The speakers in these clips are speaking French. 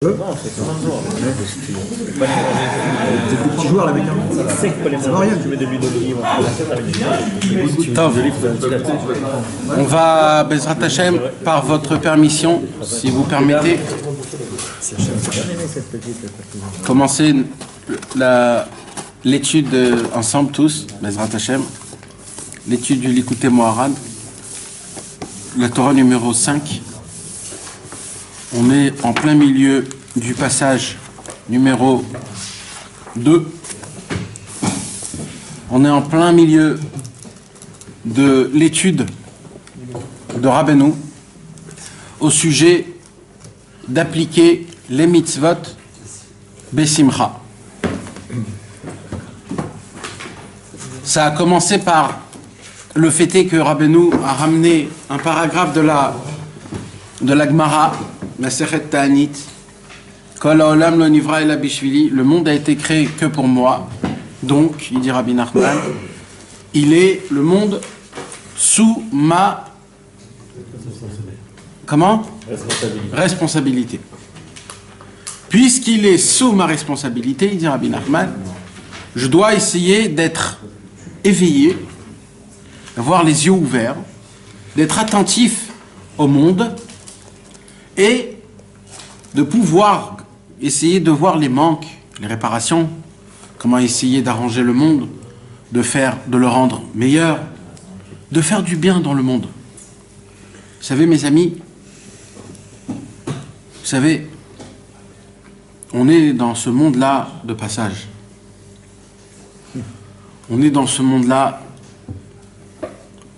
Non, c'est 30 jours. Vous êtes des petits joueurs là, mec. Ça va rien. Tu mets de l'huile d'olive. On va, Bezrat Hashem, par votre permission, si vous permettez, commencer l'étude ensemble tous, Bezrat Hashem, l'étude du Likutei Moharan, la Torah numéro 5. On est en plein milieu du passage numéro 2. On est en plein milieu de l'étude de Rabbeinu au sujet d'appliquer les mitzvot besimcha. Ça a commencé par le fait que Rabbeinu a ramené un paragraphe de la Gemara, Masechet Ta'anit, Kol ha'olam lo nivra ela bishvili, le monde a été créé que pour moi. Donc, il dit Rabbi Nachman, il est le monde sous ma responsabilité. Puisqu'il est sous ma responsabilité, il dit Rabbi Nachman, je dois essayer d'être éveillé, d'avoir les yeux ouverts, d'être attentif au monde et de pouvoir essayer de voir les manques, les réparations, comment essayer d'arranger le monde, de le rendre meilleur, de faire du bien dans le monde. Vous savez, mes amis, vous savez, on est dans ce monde-là de passage. On est dans ce monde-là,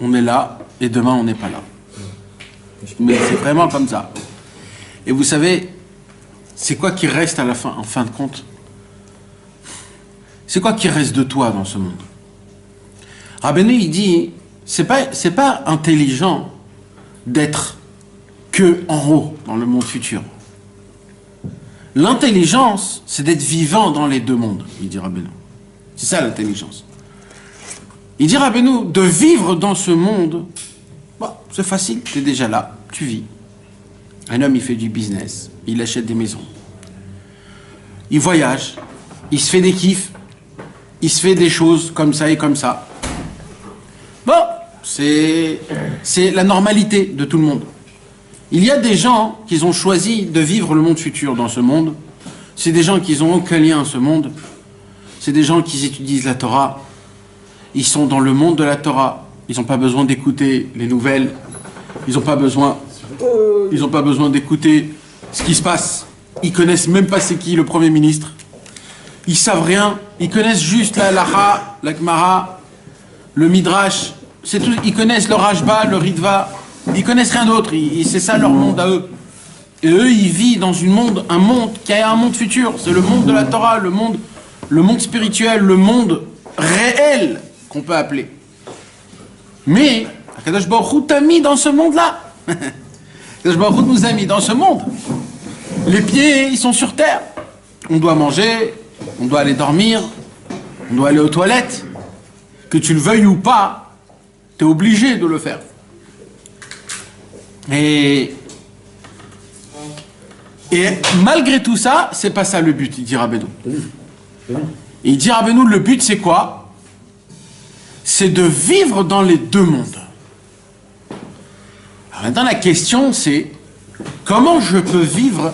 on est là, et demain on n'est pas là. Mais c'est vraiment comme ça. Et vous savez, c'est quoi qui reste à la fin, en fin de compte? C'est quoi qui reste de toi dans ce monde? Rabbeinu, il dit, c'est pas intelligent d'être que en haut, dans le monde futur. L'intelligence, c'est d'être vivant dans les deux mondes, il dit Rabbeinu. C'est ça l'intelligence. Il dit Rabbeinu, de vivre dans ce monde, bah, c'est facile, tu es déjà là, tu vis. Un homme, il fait du business, il achète des maisons. Il voyage, il se fait des kiffs, il se fait des choses comme ça et comme ça. Bon, c'est la normalité de tout le monde. Il y a des gens qui ont choisi de vivre le monde futur dans ce monde. C'est des gens qui n'ont aucun lien à ce monde. C'est des gens qui étudient la Torah. Ils sont dans le monde de la Torah. Ils n'ont pas besoin d'écouter les nouvelles. Ils n'ont pas besoin d'écouter ce qui se passe. Ils connaissent même pas c'est qui le Premier ministre. Ils savent rien. Ils connaissent juste la halacha, la gemara, le midrash. C'est tout. Ils connaissent le rashba, le ritva. Ils connaissent rien d'autre. C'est ça leur monde à eux. Et eux, ils vivent dans un monde qui a un monde futur. C'est le monde de la Torah, le monde spirituel, le monde réel qu'on peut appeler. Mais Akadosh Baruch Hu t'a mis dans ce monde-là. Akadosh Baruch Hu nous a mis dans ce monde. Les pieds, ils sont sur terre. On doit manger, on doit aller dormir, on doit aller aux toilettes. Que tu le veuilles ou pas, tu es obligé de le faire. Et malgré tout ça, c'est pas ça le but, il dit Rabbeinu. Il dit Rabbeinu, le but c'est quoi? C'est de vivre dans les deux mondes. Alors maintenant la question c'est, comment je peux vivre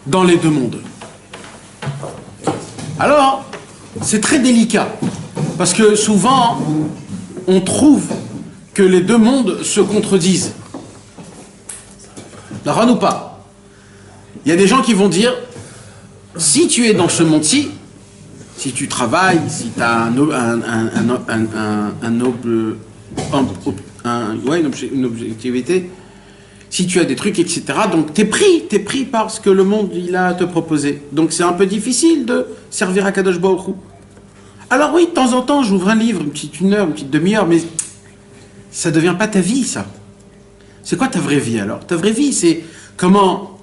dans les deux mondes? Alors, c'est très délicat, parce que souvent, on trouve que les deux mondes se contredisent. D'accord ou pas? Il y a des gens qui vont dire, si tu es dans ce monde-ci, si tu travailles, si tu as une objectivité, si tu as des trucs, etc., donc t'es pris par ce que le monde il a à te proposer. Donc c'est un peu difficile de servir à Kadosh Baruch Hu. Alors oui, de temps en temps, j'ouvre un livre, une petite demi-heure, mais ça ne devient pas ta vie, ça. C'est quoi ta vraie vie alors? Ta vraie vie, c'est comment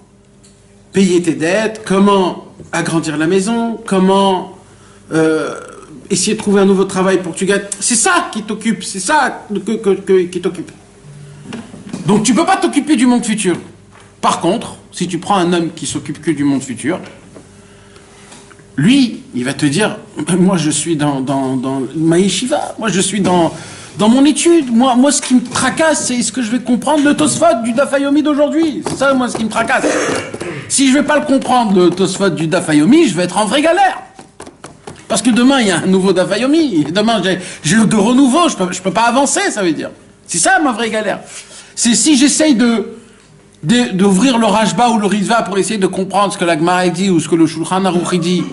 payer tes dettes, comment agrandir la maison, comment essayer de trouver un nouveau travail pour que tu gagnes. C'est ça qui t'occupe, c'est ça qui t'occupe. Donc tu ne peux pas t'occuper du monde futur. Par contre, si tu prends un homme qui s'occupe que du monde futur, lui, il va te dire, moi je suis dans ma yeshiva, moi je suis dans mon étude, moi ce qui me tracasse, c'est ce que je vais comprendre le Tosfot du Daf Yomi d'aujourd'hui. C'est ça, moi, ce qui me tracasse. Si je vais pas le comprendre, le Tosfot du Daf Yomi, je vais être en vraie galère. Parce que demain, il y a un nouveau Daf Yomi. Demain, j'ai de renouveau, je peux pas avancer, ça veut dire. C'est ça, ma vraie galère. C'est si j'essaye d'ouvrir le Rashba ou le Ritva pour essayer de comprendre ce que la Gemara dit ou ce que le Shulchan Aruch dit.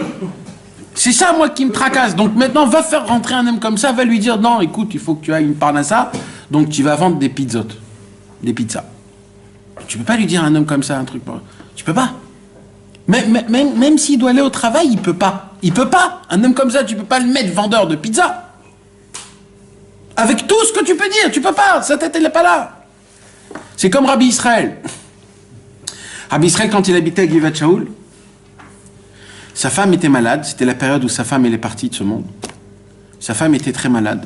C'est ça, moi, qui me tracasse. Donc maintenant, va faire rentrer un homme comme ça, va lui dire, non, écoute, il faut que tu ailles une parnassa, donc tu vas vendre des pizzas. Tu peux pas lui dire à un homme comme ça un truc. Tu peux pas. Même s'il doit aller au travail, il peut pas. Il peut pas. Un homme comme ça, tu peux pas le mettre vendeur de pizza. Avec tout ce que tu peux dire, tu peux pas. Sa tête, elle n'est pas là. C'est comme Rabbi Israël. Rabbi Israël, quand il habitait à Givat Shaul, sa femme était malade, c'était la période où sa femme elle est partie de ce monde. Sa femme était très malade.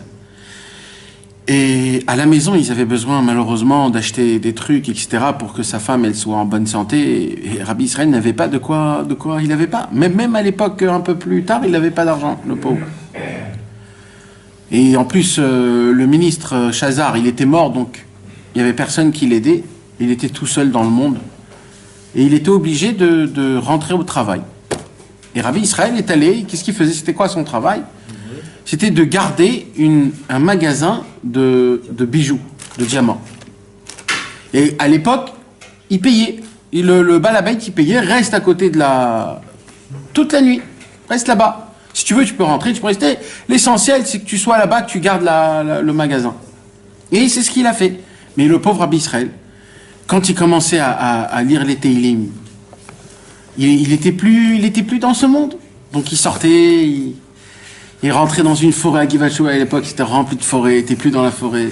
Et à la maison, ils avaient besoin malheureusement d'acheter des trucs, etc. pour que sa femme elle soit en bonne santé. Et Rabbi Israël n'avait pas de quoi il n'avait pas. Même à l'époque, un peu plus tard, il n'avait pas d'argent, le pauvre. Et en plus, le ministre Chazar, il était mort, donc il n'y avait personne qui l'aidait. Il était tout seul dans le monde. Et il était obligé de rentrer au travail. Et Rabbi Israël est allé, qu'est-ce qu'il faisait? C'était quoi son travail? C'était de garder un magasin de bijoux, de diamants. Et à l'époque, il payait. Le balabait, il payait, reste à côté de toute la nuit. Reste là-bas. Si tu veux, tu peux rentrer, tu peux rester. L'essentiel, c'est que tu sois là-bas, que tu gardes le magasin. Et c'est ce qu'il a fait. Mais le pauvre Rabbi Israël, quand il commençait à lire les Teilim, il était plus dans ce monde. Donc il sortait, il rentrait dans une forêt à Givat Shaul à l'époque, c'était rempli de forêt, il était plus dans la forêt.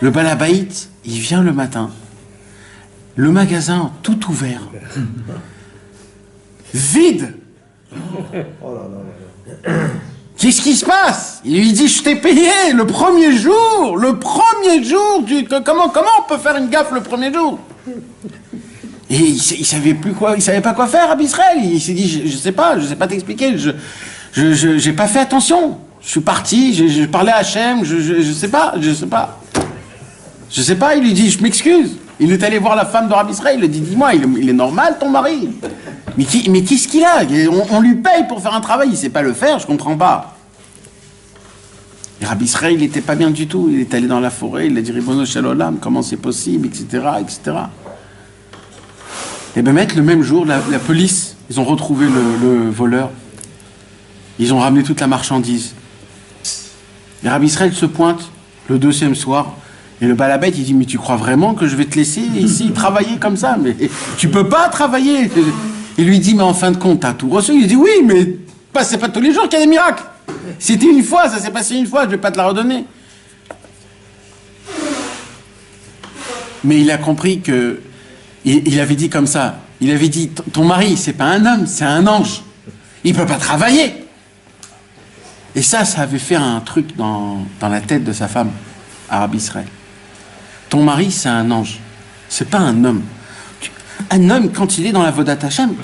Le balabaït, il vient le matin, le magasin tout ouvert, vide. Qu'est-ce qui se passe? Il lui dit, je t'ai payé le premier jour, comment on peut faire une gaffe le premier jour? Et il savait pas quoi faire, Rabbi Israël. Il s'est dit, je sais pas t'expliquer, j'ai pas fait attention. Je suis parti, je parlais à Hachem, je sais pas. Il lui dit, je m'excuse. Il est allé voir la femme de Rabbi Israël, il lui dit, dis-moi, il est normal ton mari? Mais qu'est-ce qu'il a? On lui paye pour faire un travail, il sait pas le faire, je comprends pas. Et Rabbi Israël, il était pas bien du tout, il est allé dans la forêt, il a dit, Ribono Shel Olam, comment c'est possible, etc. Et bien, le même jour, la police, ils ont retrouvé le voleur. Ils ont ramené toute la marchandise. Et Rabbi Israël se pointe le deuxième soir. Et le balabait, il dit, mais tu crois vraiment que je vais te laisser ici travailler comme ça? Mais tu peux pas travailler. Il lui dit, mais en fin de compte, t'as tout reçu. Il dit, oui, mais c'est pas tous les jours qu'il y a des miracles. C'était une fois, ça s'est passé une fois, je vais pas te la redonner. Mais il a compris que il avait dit comme ça, il avait dit, ton mari, c'est pas un homme, c'est un ange. Il peut pas travailler. Et ça avait fait un truc dans la tête de sa femme, Rabbi Israël. Ton mari, c'est un ange. C'est pas un homme. Un homme, quand il est dans la Vodat Hashem,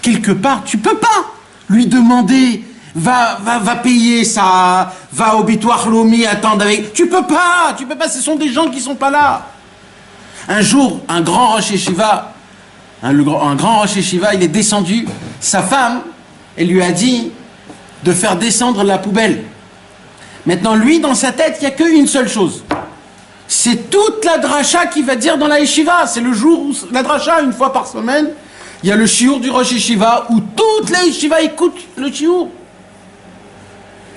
quelque part, tu peux pas lui demander, va payer ça, va au Bitoire Lomi, attendre avec... Tu peux pas, ce sont des gens qui sont pas là. Un jour, un grand Rosh Yeshiva, un grand Rosh Yeshiva, il est descendu. Sa femme, elle lui a dit de faire descendre la poubelle. Maintenant, lui, dans sa tête, il n'y a qu'une seule chose. C'est toute la dracha qu'il va dire dans la Yeshiva. C'est le jour où la dracha, une fois par semaine, il y a le shiur du Rosh Yeshiva où toute la Yeshiva écoute le shiur.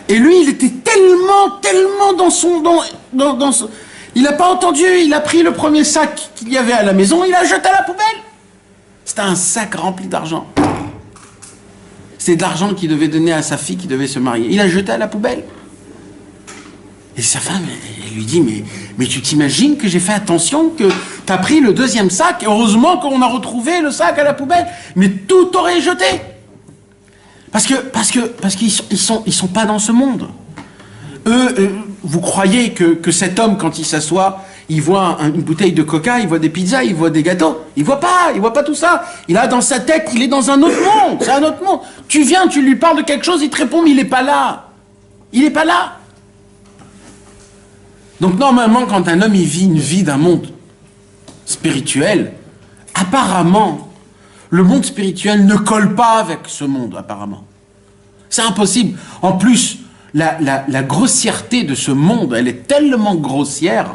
Et lui, il était tellement dans son... Il n'a pas entendu, il a pris le premier sac qu'il y avait à la maison, il a jeté à la poubelle. C'était un sac rempli d'argent. C'était de l'argent qu'il devait donner à sa fille qui devait se marier. Il a jeté à la poubelle. Et sa femme, elle lui dit, mais tu t'imagines que j'ai fait attention, que tu as pris le deuxième sac, et heureusement qu'on a retrouvé le sac à la poubelle, mais tout aurait jeté. Parce qu'ils sont pas dans ce monde. Eux, vous croyez que cet homme, quand il s'assoit, il voit une bouteille de coca, il voit des pizzas, il voit des gâteaux. Il voit pas tout ça. Il a dans sa tête, il est dans un autre monde. C'est un autre monde. Tu viens, tu lui parles de quelque chose, il te répond, mais il n'est pas là. Il n'est pas là. Donc normalement, quand un homme il vit une vie d'un monde spirituel, apparemment, le monde spirituel ne colle pas avec ce monde, apparemment. C'est impossible. En plus, la grossièreté de ce monde, elle est tellement grossière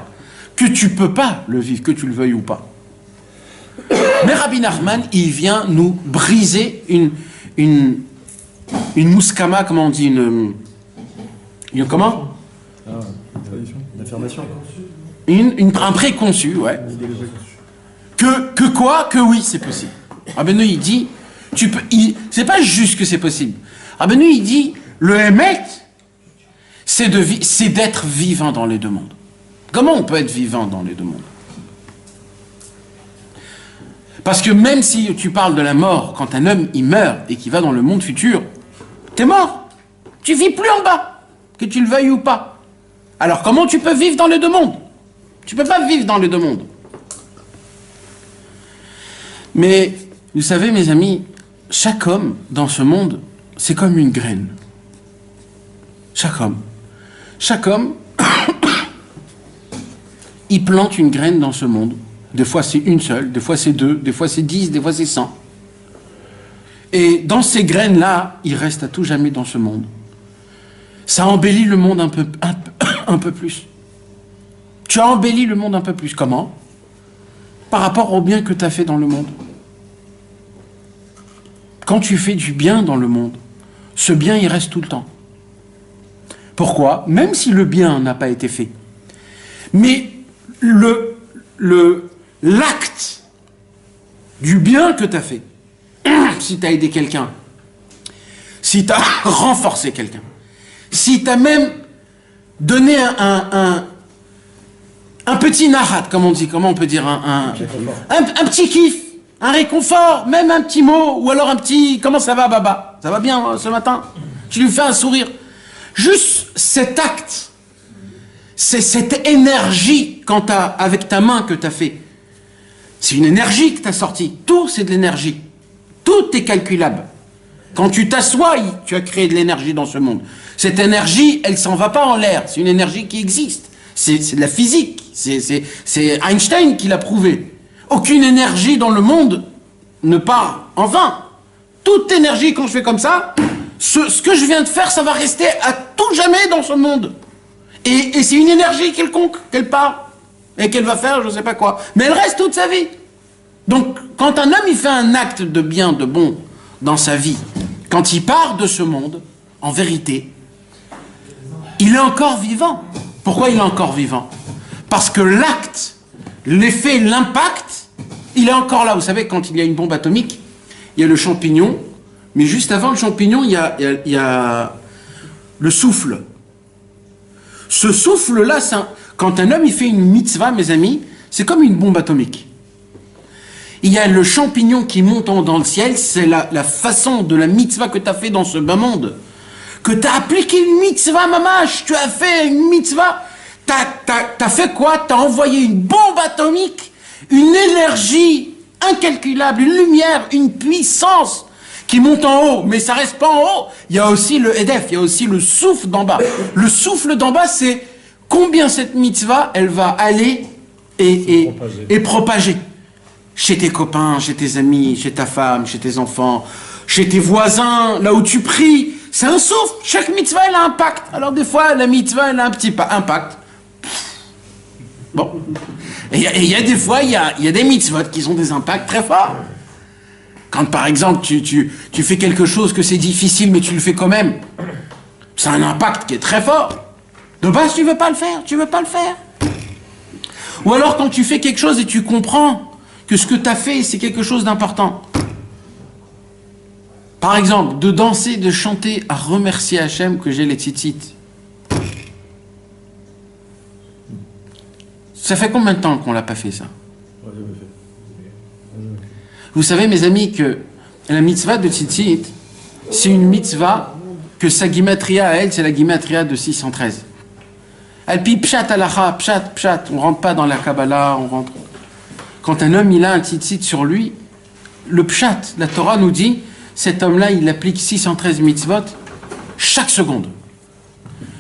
que tu peux pas le vivre, que tu le veuilles ou pas. Mais Rabbi Nachman, il vient nous briser une mouskama, comment on dit, comment Une affirmation. Un préconçu, ouais. Que quoi? Que oui, c'est possible. Rabbeinu, il dit, c'est pas juste que c'est possible. Rabbeinu, il dit, le Hémet, c'est d'être vivant dans les deux mondes. Comment on peut être vivant dans les deux mondes? Parce que même si tu parles de la mort, quand un homme, il meurt et qu'il va dans le monde futur, t'es mort. Tu vis plus en bas, que tu le veuilles ou pas. Alors comment tu peux vivre dans les deux mondes? Tu peux pas vivre dans les deux mondes. Mais, vous savez, mes amis, chaque homme dans ce monde, c'est comme une graine. Chaque homme. Chaque homme, il plante une graine dans ce monde. Des fois c'est une seule, des fois c'est deux, des fois c'est 10, des fois c'est 100. Et dans ces graines-là, il reste à tout jamais dans ce monde. Ça embellit le monde un peu plus. Tu as embelli le monde un peu plus. Comment? Par rapport au bien que tu as fait dans le monde. Quand tu fais du bien dans le monde, ce bien, il reste tout le temps. Pourquoi? Même si le bien n'a pas été fait. Mais l'acte du bien que tu as fait, si tu as aidé quelqu'un, si tu as renforcé quelqu'un, si tu as même donné un petit nahat, comme on dit, comment on peut dire, un petit kiff, un réconfort, même un petit mot, ou alors un petit, comment ça va, Baba? Ça va bien ce matin? Tu lui fais un sourire. Juste cet acte, c'est cette énergie avec ta main que tu as fait. C'est une énergie que tu as sortie. Tout, c'est de l'énergie. Tout est calculable. Quand tu t'assois, tu as créé de l'énergie dans ce monde. Cette énergie, elle s'en va pas en l'air. C'est une énergie qui existe. C'est de la physique. C'est Einstein qui l'a prouvé. Aucune énergie dans le monde ne part en vain. Toute énergie, quand je fais comme ça, ce que je viens de faire, ça va rester à tout jamais dans ce monde. Et c'est une énergie quelconque qu'elle part et qu'elle va faire, je ne sais pas quoi. Mais elle reste toute sa vie. Donc, quand un homme il fait un acte de bien, de bon dans sa vie, quand il part de ce monde, en vérité, il est encore vivant. Pourquoi il est encore vivant? Parce que l'acte, l'effet, l'impact, il est encore là. Vous savez, quand il y a une bombe atomique, il y a le champignon, mais juste avant le champignon, il y a le souffle. Ce souffle-là, quand un homme il fait une mitzvah, mes amis, c'est comme une bombe atomique. Il y a le champignon qui monte dans le ciel, c'est la façon de la mitzvah que tu as fait dans ce bas monde. Que tu as appliqué une mitzvah, mamache, tu as fait une mitzvah. T'as fait quoi? T'as envoyé une bombe atomique, une énergie incalculable, une lumière, une puissance qui monte en haut, mais ça reste pas en haut. Il y a aussi le Hedef, il y a aussi le souffle d'en bas. Le souffle d'en bas, c'est combien cette mitzvah, elle va aller et propager. Chez tes copains, chez tes amis, chez ta femme, chez tes enfants, chez tes voisins, là où tu pries. C'est un souffle. Chaque mitzvah, elle a un impact. Alors des fois, la mitzvah, elle a un petit impact. Bon. Et il y a des fois, il y a des mitzvot qui ont des impacts très forts. Quand par exemple, tu fais quelque chose que c'est difficile, mais tu le fais quand même, c'est un impact qui est très fort. De base, tu veux pas le faire. Ou alors quand tu fais quelque chose et tu comprends que ce que tu as fait, c'est quelque chose d'important. Par exemple, de danser, de chanter, à remercier Hachem que j'ai les tzitzit. Ça fait combien de temps qu'on l'a pas fait, ça? Vous savez, mes amis, que la mitzvah de tzitzit, c'est une mitzvah que sa gimatria à elle, c'est la gimatria de 613. Alpi pshat alacha, pshat, on rentre pas dans la Kabbalah, on rentre. Quand un homme il a un tzitzit sur lui, le pshat, la Torah nous dit, cet homme-là il applique 613 mitzvot chaque seconde.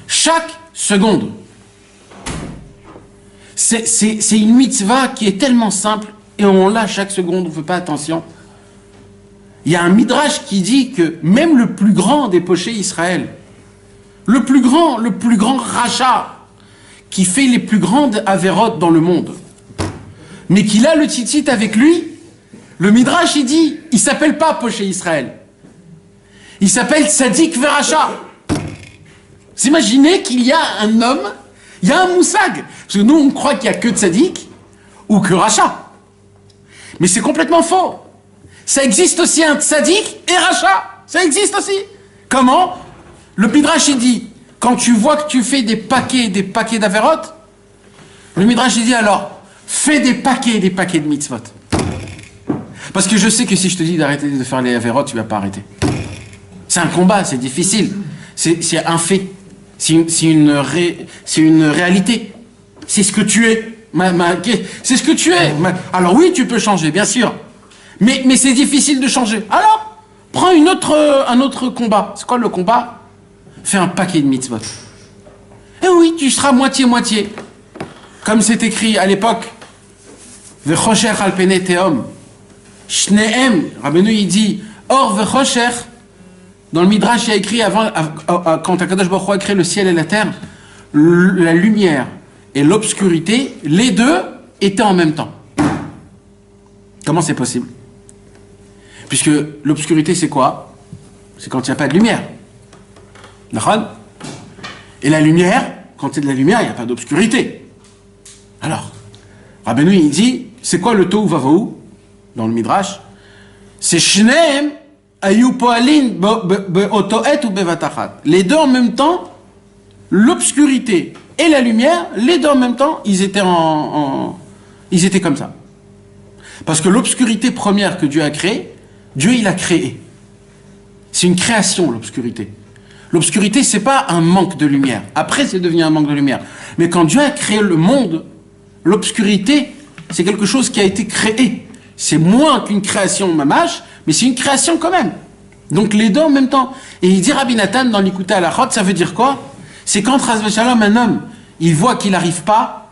Chaque seconde. C'est une mitzvah qui est tellement simple et on l'a chaque seconde, on ne fait pas attention. Il y a un midrash qui dit que même le plus grand des pochés Israël, le plus grand rachat, qui fait les plus grandes avérotes dans le monde, mais qu'il a le tzitzit avec lui, le midrash il dit, il s'appelle pas poché Israël, il s'appelle Tzadik Veracha. Vous imaginez qu'il y a un homme, il y a un moussag, parce que nous on croit qu'il n'y a que Tzadik ou que Racha, mais c'est complètement faux. Ça existe aussi un Tzadik et Racha, ça existe aussi. Comment? Le midrash il dit, quand tu vois que tu fais des paquets d'avérotes, le midrash il dit alors, fais des paquets de mitzvot. Parce que je sais que si je te dis d'arrêter de faire les avérotes, tu vas pas arrêter. C'est un combat, c'est difficile. C'est un fait. C'est une réalité. C'est ce que tu es. C'est ce que tu es. Alors oui, tu peux changer, bien sûr. Mais c'est difficile de changer. Alors, prends un autre combat. C'est quoi le combat? Fais un paquet de mitzvot. Et oui, tu seras moitié-moitié. Comme c'est écrit à l'époque. V'chosher al pene teom. Shneem. Rabbeinu il dit, or v'chosher. Dans le Midrash, il y a écrit quand Akadosh Baruch Hu a créé le ciel et la terre, la lumière et l'obscurité, les deux étaient en même temps. Comment c'est possible? Puisque l'obscurité, c'est quoi? C'est quand il n'y a pas de lumière. D'accord? Et la lumière, quand il y a de la lumière, il n'y a pas d'obscurité. Alors, Rabbeinu, il dit, c'est quoi le tohu vavohu dans le Midrash? C'est shneem ayu poalin beotoet ou bevatachat. Les deux en même temps, l'obscurité et la lumière, les deux en même temps, ils étaient ils étaient comme ça. Parce que l'obscurité première que Dieu a créée, Dieu il a créé. C'est une création, l'obscurité. L'obscurité, c'est pas un manque de lumière. Après, c'est devenu un manque de lumière. Mais quand Dieu a créé le monde, l'obscurité, c'est quelque chose qui a été créé. C'est moins qu'une création mamash, mais c'est une création quand même. Donc les deux en même temps. Et il dit Rabbi Nathan dans l'Ikouté à la Chot, ça veut dire quoi? C'est quand Shalom, un homme, il voit qu'il n'arrive pas,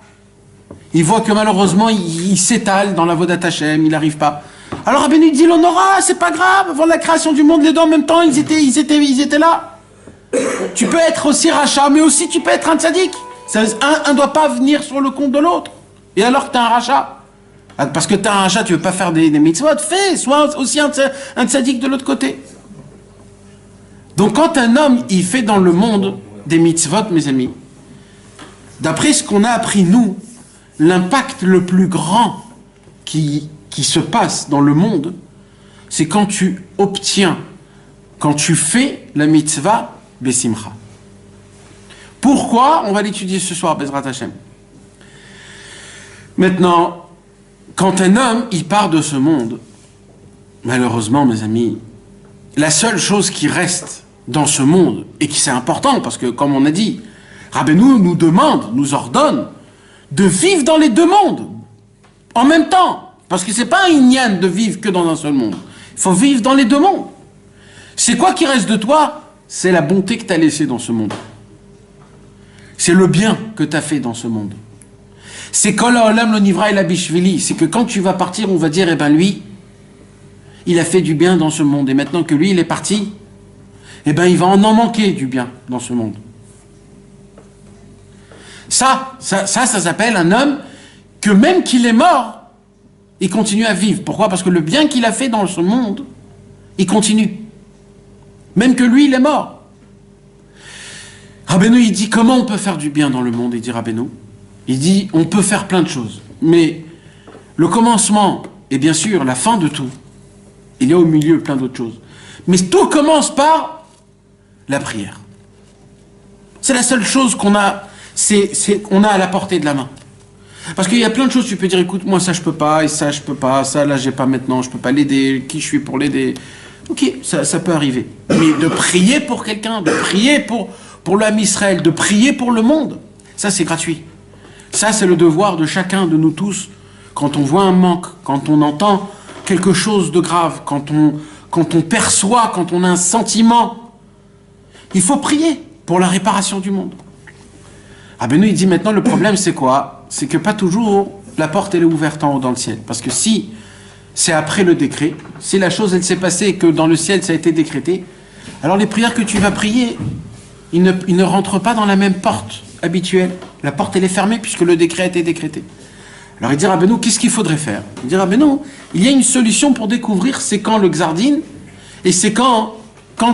il voit que malheureusement il s'étale dans la Vodat Hashem, il n'arrive pas. Alors Rabbeinu dit l'honora, c'est pas grave, avant la création du monde, les deux en même temps, ils étaient là. Tu peux être aussi rachat, mais aussi tu peux être un tzaddik. Un ne doit pas venir sur le compte de l'autre. Et alors que tu as un rachat. Parce que tu as un rachat, tu ne veux pas faire des mitzvot, fais, sois aussi un tzaddik de l'autre côté. Donc quand un homme, il fait dans le monde des mitzvot, mes amis, d'après ce qu'on a appris nous, l'impact le plus grand qui se passe dans le monde, c'est quand tu obtiens, quand tu fais la mitzvah, Besimcha. Pourquoi? On va l'étudier ce soir, Bezrat Hashem. Maintenant, quand un homme, il part de ce monde, malheureusement, mes amis, la seule chose qui reste dans ce monde, et qui c'est important, parce que, comme on a dit, Rabbeinu nous demande, nous ordonne, de vivre dans les deux mondes, en même temps. Parce que c'est pas un inyan de vivre que dans un seul monde. Il faut vivre dans les deux mondes. C'est quoi qui reste de toi? C'est la bonté que tu as laissée dans ce monde. C'est le bien que tu as fait dans ce monde. C'est Kol Haolam Lo Nivra Ela Bishvili. C'est que quand tu vas partir, on va dire, eh ben lui, il a fait du bien dans ce monde. Et maintenant que lui, il est parti, eh ben il va en manquer du bien dans ce monde. Ça s'appelle un homme que même qu'il est mort, il continue à vivre. Pourquoi? Parce que le bien qu'il a fait dans ce monde, il continue. Même que lui, il est mort. Rabbeinu, il dit, comment on peut faire du bien dans le monde? Il dit Rabbeinu, il dit, on peut faire plein de choses. Mais le commencement, et bien sûr la fin de tout, il y a au milieu plein d'autres choses. Mais tout commence par la prière. C'est la seule chose qu'on a, qu'on a à la portée de la main. Parce qu'il y a plein de choses, tu peux dire, écoute, moi ça je peux pas, et ça je peux pas, ça là j'ai pas maintenant, je peux pas l'aider, qui je suis pour l'aider. Ok, ça peut arriver. Mais de prier pour quelqu'un, de prier pour l'âme Israël, de prier pour le monde, Ça, c'est gratuit. Ça, c'est le devoir de chacun de nous tous. Quand on voit un manque, quand on entend quelque chose de grave, quand on perçoit, quand on a un sentiment, il faut prier pour la réparation du monde. Rabbeinu, il dit maintenant, le problème, c'est quoi? C'est que pas toujours la porte, elle est ouverte en haut dans le ciel. Parce que si c'est après le décret, si la chose, elle s'est passée et que dans le ciel, ça a été décrété, alors les prières que tu vas prier, ils ne rentrent pas dans la même porte habituelle. La porte, elle est fermée puisque le décret a été décrété. Alors il dit, Rabbeinu, qu'est-ce qu'il faudrait faire? Il dit, Rabbeinu, il y a une solution pour découvrir c'est quand le Xardin, et c'est quand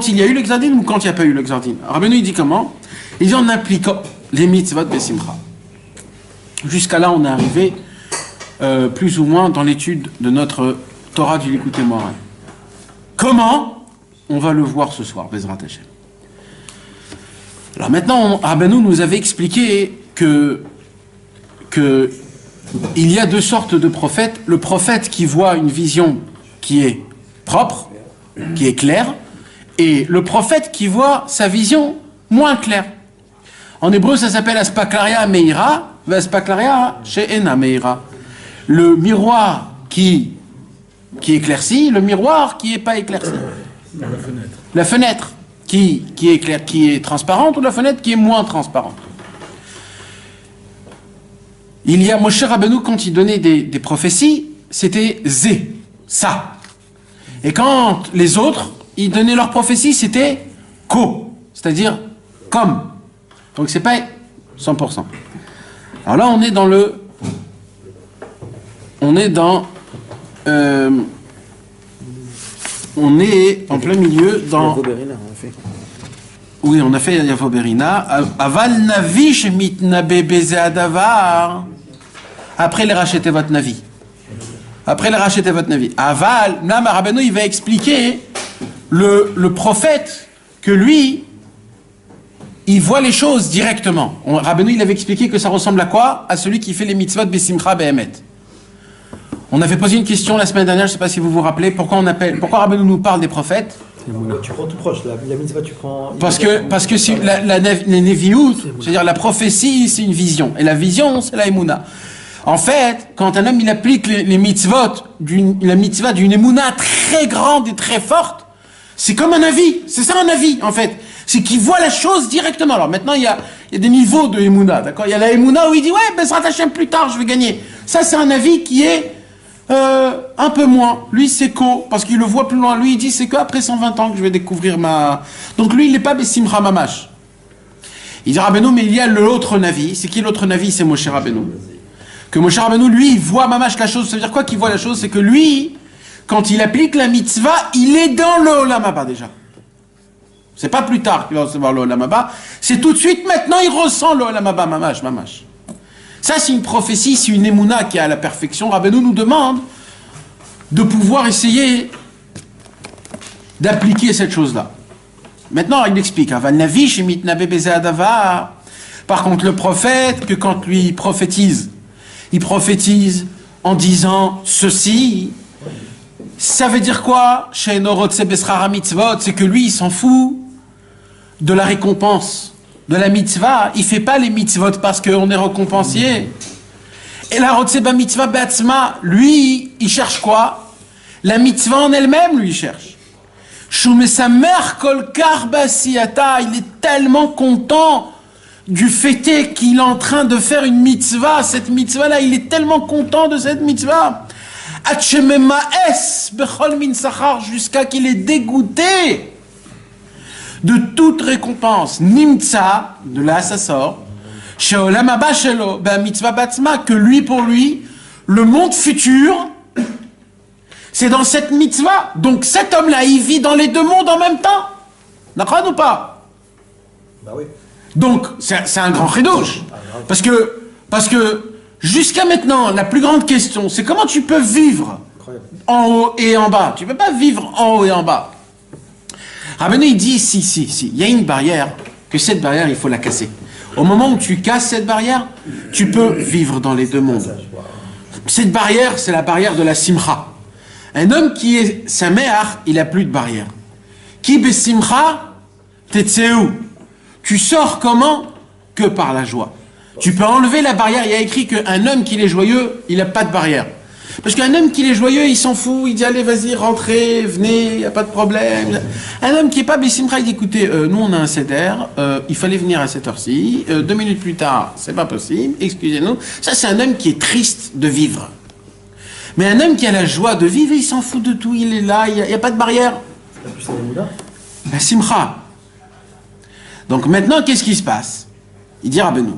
il y a eu le Xardin ou quand il n'y a pas eu le Xardin. Rabbeinu, il dit comment? Il dit en appliquant les mitzvot besimcha. Jusqu'à là, on est arrivé plus ou moins dans l'étude de notre Torah du Likutei Moharan. Comment? On va le voir ce soir, Bezrat Hashem. Alors maintenant, Rabbeinu nous avait expliqué que il y a deux sortes de prophètes. Le prophète qui voit une vision qui est propre, qui est claire, et le prophète qui voit sa vision moins claire. En hébreu, ça s'appelle Aspaklaria Meira, Aspaklaria She'ena Meira. Le miroir qui éclaircit, le miroir qui n'est pas éclairci. La fenêtre qui est claire, qui est transparente, ou la fenêtre qui est moins transparente. Il y a Moshe Rabbeinu, quand il donnait des prophéties, c'était Zé, ça. Et quand les autres, ils donnaient leurs prophéties, c'était Ko, c'est-à-dire comme. Donc c'est pas 100%. Alors là, on est dans on est en plein milieu dans... Oui, on a fait Yavo Berina. Aval Navi Shemitnabe Beze Adavar. Après les racheter votre Navi. Après les racheter votre Navi. Aval, Nam Rabbeinu, il va expliquer le prophète que lui, il voit les choses directement. Rabbeinu, il avait expliqué que ça ressemble à quoi? À celui qui fait les mitzvot Besimcha Behemet. On avait posé une question la semaine dernière, je ne sais pas si vous vous rappelez, pourquoi Rabbeinu nous parle des prophètes? Tu prends tout proche, la mitzvah tu prends... Parce que si la Nevi'ut, c'est-à-dire la prophétie, c'est une vision. Et la vision, c'est la Emouna. En fait, quand un homme il applique les mitzvot, la mitzvah d'une Emouna très grande et très forte, c'est comme un avis. C'est ça un avis, en fait. C'est qu'il voit la chose directement. Alors maintenant, il y a des niveaux de Emouna, d'accord? Il y a la Emouna où il dit, ouais, Bezrat Hashem, plus tard, je vais gagner. Ça, c'est un avis qui est un peu moins. Lui, c'est qu'au, parce qu'il le voit plus loin. Lui, il dit, c'est qu'après 120 ans que je vais découvrir ma... Donc lui, il n'est pas Bessimcha Mamash. Il dit, Rabbeinu, mais il y a l'autre Navi. C'est qui l'autre Navi? C'est Moshe Rabbeinu. Que Moshe Rabbeinu, lui, il voit Mamash la chose. Ça veut dire quoi qu'il voit la chose? C'est que lui, quand il applique la mitzvah, il est dans le Olam Haba déjà. C'est pas plus tard qu'il va recevoir le Olam Haba. C'est tout de suite, maintenant, il ressent le Olam Haba, Mamash. Ça, c'est une prophétie, c'est une émouna qui est à la perfection. Rabbeinu nous demande de pouvoir essayer d'appliquer cette chose-là. Maintenant, il explique. Par contre, le prophète, que quand lui il prophétise en disant ceci. Ça veut dire quoi? C'est que lui, il s'en fout de la récompense. De la mitzvah, il fait pas les mitzvot parce qu'on est récompensé. Et la rotseba mitzvah be'atzma, lui, il cherche quoi? La mitzvah en elle-même, lui, il cherche. Shumesamer kol kar ba'asiyata, il est tellement content du fait qu'il est en train de faire une mitzvah. Cette mitzvah-là, il est tellement content de cette mitzvah. Atshememaes bechol min sachar, jusqu'à qu'il est dégoûté de toute récompense. Nimtza, de là ça sort, she'olam haba shelo, mitzvah batzma, que lui, pour lui, le monde futur, c'est dans cette mitzvah. Donc cet homme-là, il vit dans les deux mondes en même temps. D'accord ou pas? Bah oui. Donc, c'est un grand chidouche. Parce que jusqu'à maintenant, la plus grande question, c'est comment tu peux vivre en haut et en bas. Tu ne peux pas vivre en haut et en bas. Rabbeinu, il dit, si, il y a une barrière, que cette barrière, il faut la casser. Au moment où tu casses cette barrière, tu peux vivre dans les deux mondes. Cette barrière, c'est la barrière de la simcha. Un homme qui est sameach, il n'a plus de barrière. Ki besimcha, tetseu. Tu sors comment? Que par la joie. Tu peux enlever la barrière. Il y a écrit qu'un homme qui est joyeux, il n'a pas de barrière. Parce qu'un homme qui est joyeux, il s'en fout, il dit allez vas-y, rentrez, venez, il n'y a pas de problème. Un homme qui n'est pas Bessimra, il dit écoutez, nous on a un seder, il fallait venir à cette heure-ci, 2 minutes plus tard, c'est pas possible, excusez-nous. Ça c'est un homme qui est triste de vivre. Mais un homme qui a la joie de vivre, il s'en fout de tout, il est là, il n'y a pas de barrière. La simcha. Donc maintenant, qu'est-ce qui se passe? Il dit Rabbeinu,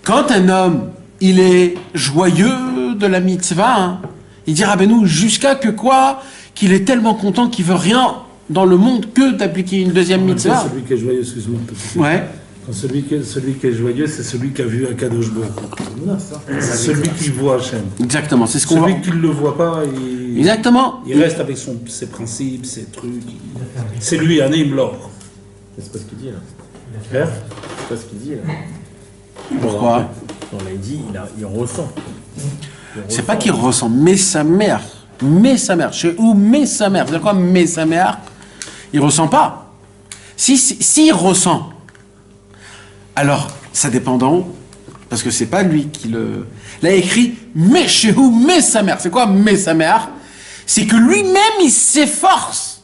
quand un homme, il est joyeux de la mitzvah, hein, il dit Rabbeinu, jusqu'à que quoi? Qu'il est tellement content qu'il veut rien dans le monde que d'appliquer une deuxième mitzvah. Celui qui est joyeux, excuse-moi. Ouais. Quand celui qui est joyeux, c'est celui qui a vu un Kadosh Baruch. C'est celui qui voit Hachem. Exactement, c'est ce qu'on voit. Celui qui ne le voit pas, Exactement. il reste avec ses principes, ses trucs. C'est lui, un Imlor. C'est pas ce qu'il dit là. Hein? C'est pas ce qu'il dit là. Pourquoi? On l'a dit, il ressent. C'est pas qu'il ressent, mais sa mère. Mais sa mère. Chez où mais sa mère? C'est quoi mais sa mère? Il ressent pas. S'il ressent, alors ça dépend d'en haut. Parce que c'est pas lui qui le. Là, il écrit mais chez où mais sa mère. C'est quoi mais sa mère? C'est que lui-même il s'efforce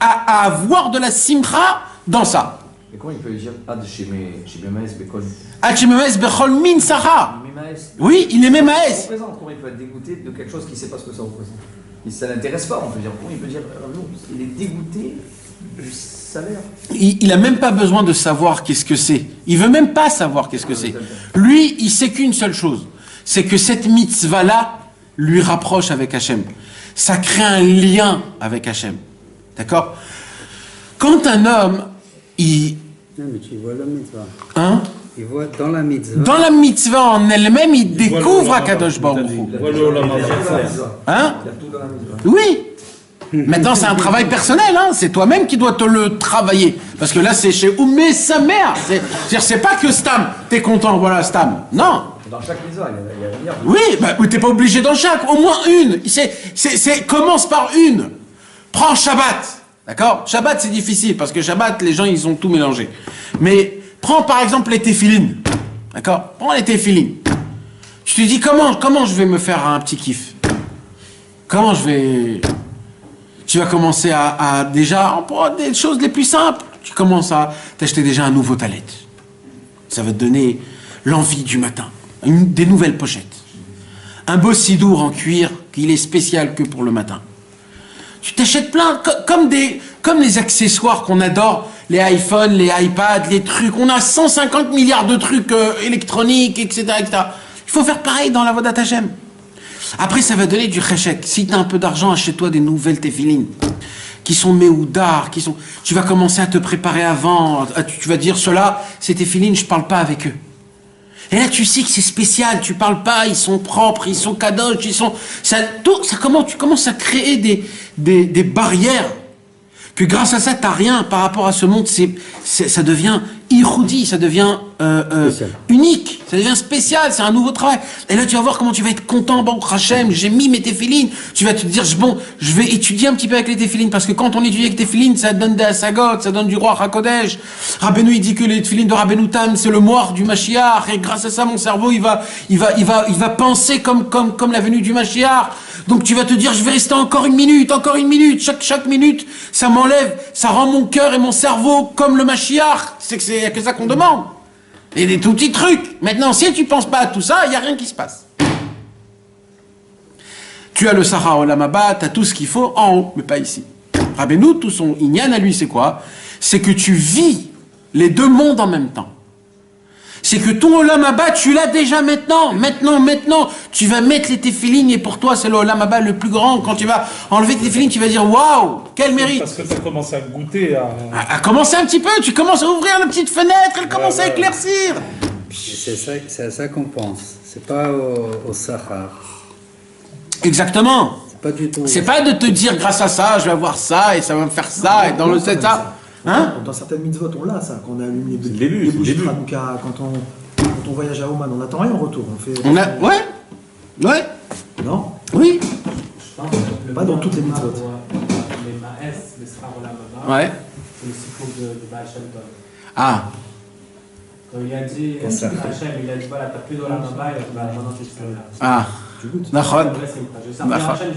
à avoir de la simcha dans ça. Et comment il peut dire Ad Shememaes Bekol Ad Shememaes Bechol Min Sacha. Memaes. Oui, il est Memaes. Comment il peut être dégoûté de quelque chose qui ne sait pas ce que ça représente? Ça ne l'intéresse pas, on peut dire. Comment il peut dire non, il est dégoûté du salaire? Il n'a même pas besoin de savoir qu'est-ce que c'est. Il veut même pas savoir qu'est-ce que c'est. Lui, il sait qu'une seule chose. C'est que cette mitzvah-là lui rapproche avec Hachem. Ça crée un lien avec Hachem. D'accord? Quand un homme, il... Non, mais tu vois la mitzvah. Hein? Il voit dans la mitzvah. Dans la mitzvah en elle-même, il découvre Akadosh Baruch Hu. Hein? Oui. Maintenant, c'est un travail personnel, hein. C'est toi-même qui dois te le travailler. Parce que là, c'est chez Oumé sa mère. C'est pas que Stam, t'es content, voilà, Stam. Non. Dans chaque mitzvah, il y a rien. Oui, bah, t'es pas obligé dans chaque, au moins une. Commence par une. Prends Shabbat. D'accord? Shabbat, c'est difficile, parce que Shabbat, les gens, ils ont tout mélangé. Mais prends par exemple les téphilines. D'accord? Prends les téphilines. Tu te dis, comment je vais me faire un petit kiff? Comment je vais... Tu vas commencer à déjà, on prend des choses les plus simples. Tu commences à t'acheter déjà un nouveau talet. Ça va te donner l'envie du matin. Des nouvelles pochettes. Un beau sidour en cuir, qu'il est spécial que pour le matin. Tu t'achètes plein, comme les accessoires qu'on adore, les iPhones, les iPads, les trucs. On a 150 milliards de trucs électroniques, etc., etc. Il faut faire pareil dans la Vodat Hashem. Après, ça va donner du cheshek. Si tu as un peu d'argent, achète-toi des nouvelles téphilines qui sont méoudar, tu vas commencer à te préparer avant. Tu vas dire, ceux-là, ces téphilines, je parle pas avec eux. Et là, tu sais que c'est spécial, tu parles pas, ils sont propres, ils sont kadosh, tu commences à créer des barrières que grâce à ça, t'as rien par rapport à ce monde, ça devient iroudi, ça devient unique, ça devient spécial, c'est un nouveau travail. Et là, tu vas voir comment tu vas être content, bon, Hachem, j'ai mis mes téphilines, tu vas te dire, bon, je vais étudier un petit peu avec les téphilines, parce que quand on étudie avec les téphilines, ça donne des asagot, ça donne du roi Hakodesh. Rabbeinu, il dit que les téphilines de Rabbeinu Tam, c'est le moire du Mashiach, et grâce à ça, mon cerveau, il va penser comme la venue du Mashiach. Donc tu vas te dire, je vais rester encore une minute, chaque minute, ça m'enlève, ça rend mon cœur et mon cerveau comme le Mashiach. C'est que ça qu'on demande. Et des tout petits trucs. Maintenant, si tu penses pas à tout ça, il n'y a rien qui se passe. Tu as le Sahara Olam Haba, tu as tout ce qu'il faut en haut, mais pas ici. Rabbeinu, tout son inyan à lui, c'est quoi? C'est que tu vis les deux mondes en même temps. C'est que ton Olam Haba, tu l'as déjà maintenant. Maintenant. Tu vas mettre les téphilines et pour toi, c'est le Olam Haba le plus grand. Quand tu vas enlever tes téphilines, tu vas dire waouh, quel mérite. Parce que tu as commencé à goûter à commencer un petit peu. Tu commences à ouvrir la petite fenêtre, elle commence à éclaircir. C'est à ça qu'on pense. C'est pas au Sahara. Exactement. C'est pas du tout. C'est pas de te dire grâce à ça, je vais avoir ça et ça va me faire ça et dans le set ça. Hein? Dans certaines mitzvot, on l'a ça, quand on allume les début, bougies de Hanouka, quand on voyage à Oman, on n'attend rien en retour. Ouais. Non. Oui. Pas dans toutes les mitzvot. Les maes, les Srar Olam Haba, Ouais. c'est le sifour de Baal Shem Tov. Ah. Il a dit, Hachem, il a dit, voilà, t'as plus d'Olam Haba, et maintenant tu peux. Ah, Nachon. Je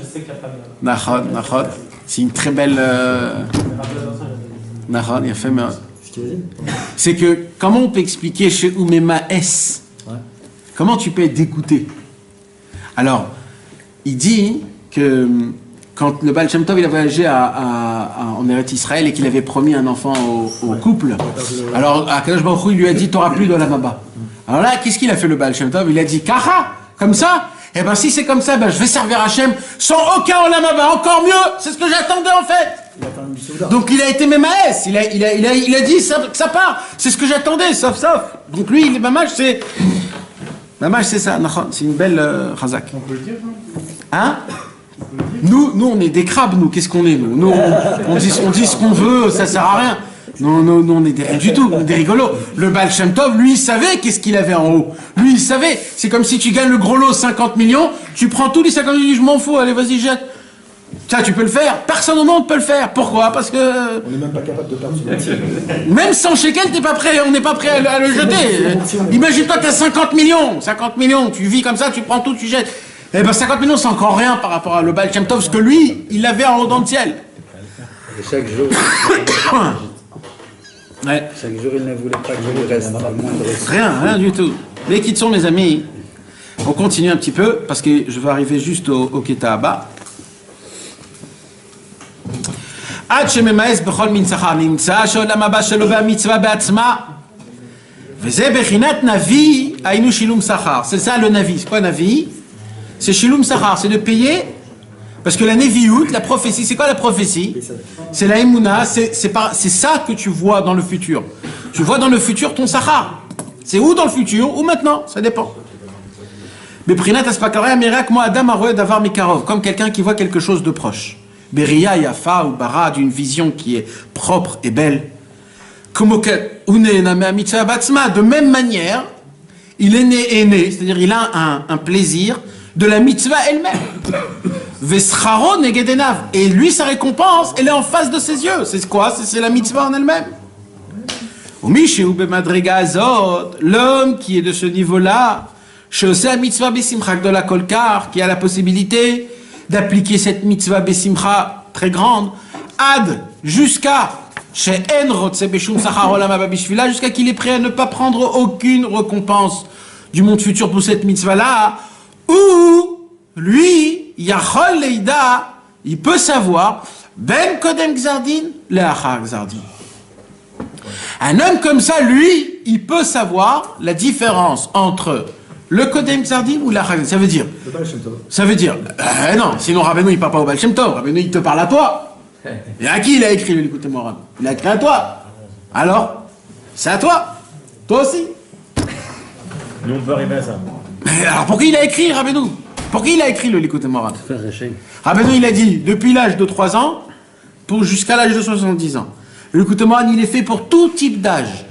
sais qu'il n'y a pas de. Nachon. C'est une très belle. Nachon, il a fait. C'est que, comment on peut expliquer chez Oumema S? Comment tu peux être dégoûté? Alors, il dit que quand le Baal Shem Tov il a voyagé en Eretz Israël et qu'il avait promis un enfant au couple, alors Akadosh Baruch Hu, il lui a dit t'auras plus d'Olam Haba. Alors là, qu'est-ce qu'il a fait le Baal Shem Tov? Il a dit Kaha, comme ça. Eh ben si c'est comme ça, ben je vais servir Hachem sans aucun Olam Haba, encore mieux. C'est ce que j'attendais en fait. Donc il a été même à S. Il a dit que ça part. C'est ce que j'attendais, sauf. Donc lui, il est Mamash, c'est. Mamash, c'est ça, c'est une belle Chazak. On peut le dire, hein? Nous, on est des crabes, nous. Qu'est-ce qu'on est, nous? On dit ce qu'on veut, ça sert à rien. Non, on est des rien du tout, on est des rigolos. Le Baal Shem Tov, lui, il savait qu'est-ce qu'il avait en haut. Lui, il savait. C'est comme si tu gagnes le gros lot 50 millions, tu prends tous les 50 millions, je m'en fous, allez, vas-y, jette. Ça, tu peux le faire. Personne au monde peut le faire. Pourquoi? Parce que... On n'est même pas capable de perdre. Même 100 shekels, t'es pas prêt, on n'est pas prêt à le jeter. Imagine-toi, t'as 50 millions. 50 millions, tu vis comme ça, tu prends tout, tu jettes. Eh ben 50 millions, c'est encore rien par rapport à le Baal Shem Tov, parce que lui, il l'avait en haut dans le ciel. Et chaque jour, ouais. chaque jour, il ne voulait pas que je lui reste la moindre. Rien du tout. Les qui sont mes amis, on continue un petit peu, parce que je vais arriver juste au Keta Abba. עד שממאס בכל מין שכר נמצא שעולם הבא שלו והמצווה בעצמה וזה בחינת נביא היינו שילום שכר. C'est ça le navi. C'est quoi navi? C'est shilum sachar, c'est de payer parce que la neviut, la prophétie, c'est quoi la prophétie? C'est la emuna, c'est ça que tu vois dans le futur. Tu vois dans le futur ton sachar. C'est où dans le futur ou maintenant, ça dépend. Beprinat aspakara mirak mo adam aroe davar mikarov, comme quelqu'un qui voit quelque chose de proche. Beria yafa ou bara, d'une vision qui est propre et belle. De même manière, il est né, c'est-à-dire il a un plaisir de la mitzvah elle-même. Vescharo negedenav, et lui sa récompense, elle est en face de ses yeux. C'est quoi? C'est la mitzvah en elle-même. L'homme qui est de ce niveau-là, mitzvah besimcha de la kolkar, qui a la possibilité d'appliquer cette mitzvah besimcha très grande, ad, jusqu'à jusqu'à qu'il est prêt à ne pas prendre aucune récompense du monde futur pour cette mitzvah-là, ou lui, yachol leida, il peut savoir, ben kodem gzardin, leachar gzardin. Un homme comme ça, lui, il peut savoir la différence entre le Kodem Tzardim ou la Chag. Ça veut dire non, sinon Rabbeinu il parle pas au Baal Shem Tov, Rabbeinu il te parle à toi. Et à qui il a écrit le Likutei Moharan? Il a écrit à toi. Alors, c'est à toi. Toi aussi. Nous on peut arriver à ça. Mais alors pour qui il a écrit Rabbeinu? Pour qui il a écrit le Likutei Moharan? Rabbeinu il a dit depuis l'âge de 3 ans jusqu'à l'âge de 70 ans. Le Likutei Moharan il est fait pour tout type d'âge.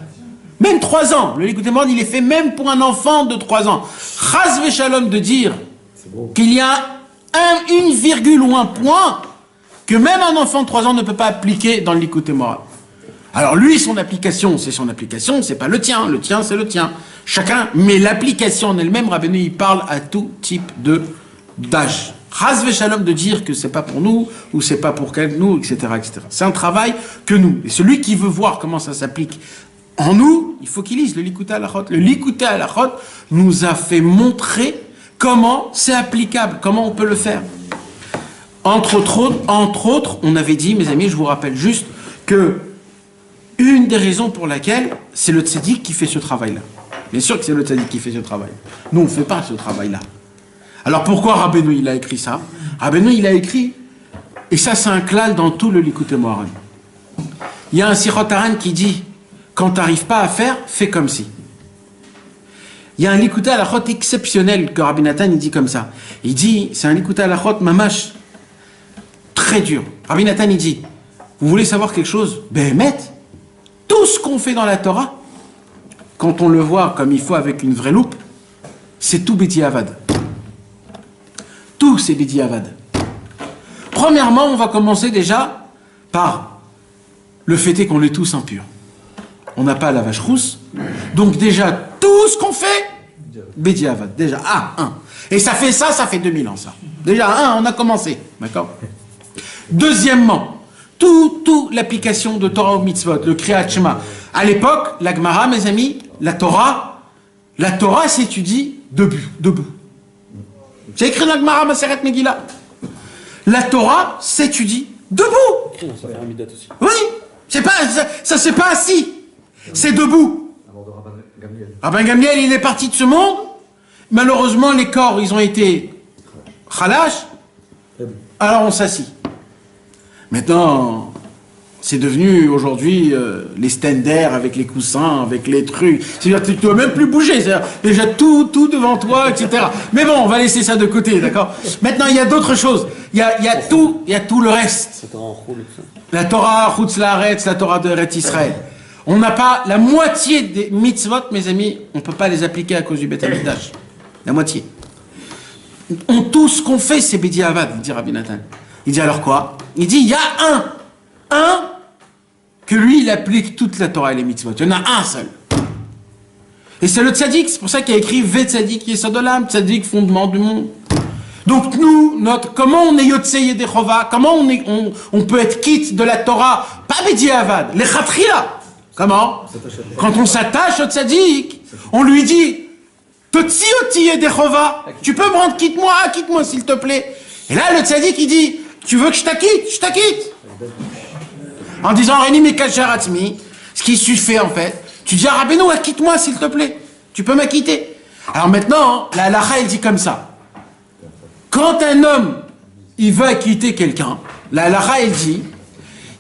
Même 3 ans. Le Likutei Moharan, il est fait même pour un enfant de 3 ans. Chas v'shalom de dire qu'il y a une virgule ou un point que même un enfant de 3 ans ne peut pas appliquer dans le Likutei Moharan. Alors lui, son application, c'est pas le tien. Le tien, c'est le tien. Chacun, mais l'application en elle-même, Rabbeinu, il parle à tout type d'âge. Chas v'shalom de dire que c'est pas pour nous, ou c'est pas pour nous, etc., etc. C'est un travail que nous. Et celui qui veut voir comment ça s'applique en nous, il faut qu'il lise le Likutei Halachot. Le Likutei Halachot nous a fait montrer comment c'est applicable, comment on peut le faire. Entre autres, on avait dit, mes amis, je vous rappelle juste, que une des raisons pour laquelle c'est le tzaddik qui fait ce travail-là. Bien sûr que c'est le tzaddik qui fait ce travail. Nous, on ne fait pas ce travail-là. Alors pourquoi Rabbeinu, il a écrit ça? Rabbeinu, il a écrit, et ça c'est un klal dans tout le Likutei Moharan. Il y a un Sichot Haran qui dit, quand tu n'arrives pas à faire, fais comme si. Il y a un Likutei Halachot exceptionnel que Rabbi Nathan il dit comme ça. Il dit, c'est un Likutei Halachot mamash, très dur. Rabbi Nathan il dit, vous voulez savoir quelque chose? Béhémet, tout ce qu'on fait dans la Torah, quand on le voit comme il faut avec une vraie loupe, c'est tout b'diavad. Tout c'est b'diavad. Premièrement, on va commencer déjà par le fait est qu'on est tous impurs. On n'a pas la vache rousse, Donc déjà, tout ce qu'on fait, Bediavad, déjà, un. Et ça fait 2000 ans, ça. Déjà, on a commencé, d'accord? Deuxièmement, tout l'application de Torah au mitzvot, le Kriyat Shema. À l'époque, la Gemara, mes amis, la Torah s'étudie debout. C'est écrit dans la Gemara, Maseret Megillah. La Torah s'étudie debout. Oui, ça c'est pas assis, c'est debout. Rabban Gamliel, il est parti de ce monde. Malheureusement, les corps, ils ont été khalash. Alors on s'assit. Maintenant, c'est devenu aujourd'hui les standards avec les coussins, avec les trucs. C'est-à-dire que tu ne dois même plus bouger. C'est-à-dire déjà tout devant toi, etc. Mais bon, on va laisser ça de côté, d'accord? Maintenant, il y a d'autres choses. Il y a tout le reste. La Torah, Chutz La'aretz, la Torah de Eretz Israël. On n'a pas la moitié des mitzvot, mes amis, on ne peut pas les appliquer à cause du Beth Amikdash. La moitié. Tout ce qu'on fait, c'est Bediavad, dit Rabbi Nathan. Il dit alors quoi? Il dit, il y a un que lui, il applique toute la Torah et les mitzvot. Il y en a un seul. Et c'est le tzaddik, c'est pour ça qu'il a écrit Ve tzaddik yesod olam, tzaddik, fondement du monde. Donc nous, comment on est Yotzei Yedechova, comment on peut être quitte de la Torah, pas Bediavad, les Khatria. Comment? Quand on s'attache au tzaddik, on lui dit, Totsi oti Yedechova, tu peux me rendre quitte-moi s'il te plaît. Et là, le tzaddik, il dit, tu veux que je t'acquitte. En disant, Réni Mekacher Atzmi, ce qui suffit en fait, tu dis à Rabbeinu, acquitte-moi s'il te plaît, tu peux m'acquitter. Alors maintenant, la halakha, elle dit comme ça. Quand un homme, il veut acquitter quelqu'un, la halakha, elle dit,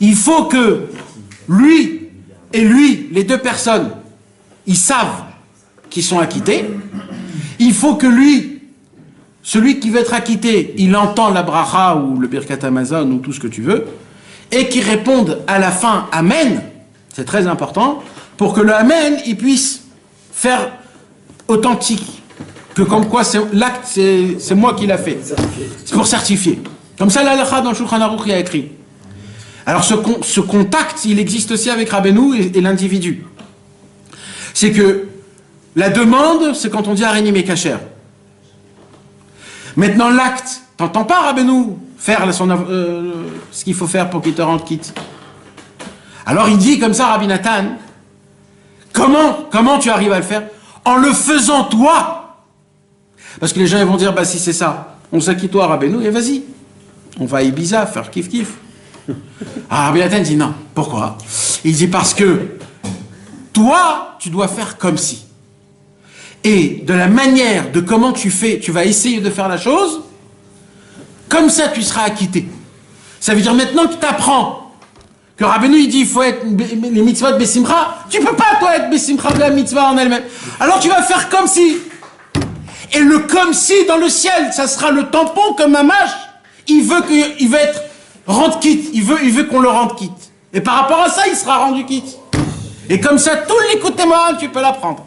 il faut que lui et lui, les deux personnes, ils savent qu'ils sont acquittés. Il faut que lui, celui qui veut être acquitté, il entend la bracha ou le birkat Hamazon ou tout ce que tu veux, et qu'il réponde à la fin Amen, c'est très important, pour que le Amen, il puisse faire authentique, que comme quoi l'acte, c'est moi qui l'a fait. C'est pour certifier. Comme ça, l'halakha dans le Shulchan Aruch, il a écrit. Alors ce contact, il existe aussi avec Rabbeinu et l'individu. C'est que la demande, c'est quand on dit Areni Mekacher. Maintenant l'acte, t'entends pas Rabbeinu faire ce qu'il faut faire pour qu'il te rende quitte. Alors il dit comme ça, Rabbi Nathan, comment tu arrives à le faire? En le faisant toi. Parce que les gens ils vont dire, bah si c'est ça, on s'acquitte toi Rabbeinu, et vas-y. On va à Ibiza faire kiff-kiff. Ah, Rabbi Nathan dit non. Pourquoi? Il dit parce que toi, tu dois faire comme si. Et de la manière de comment tu vas essayer de faire la chose, comme ça tu seras acquitté. Ça veut dire maintenant que tu apprends que Rabbeinu il dit il faut être les mitzvot besimcha, tu peux pas toi être besimcha de la mitzvah en elle-même. Alors tu vas faire comme si. Et le comme si dans le ciel, ça sera le tampon comme Mamash. Il veut être rendre quitte. Il veut qu'on le rende quitte. Et par rapport à ça, il sera rendu quitte. Et comme ça, tout l'écoute moral, tu peux l'apprendre.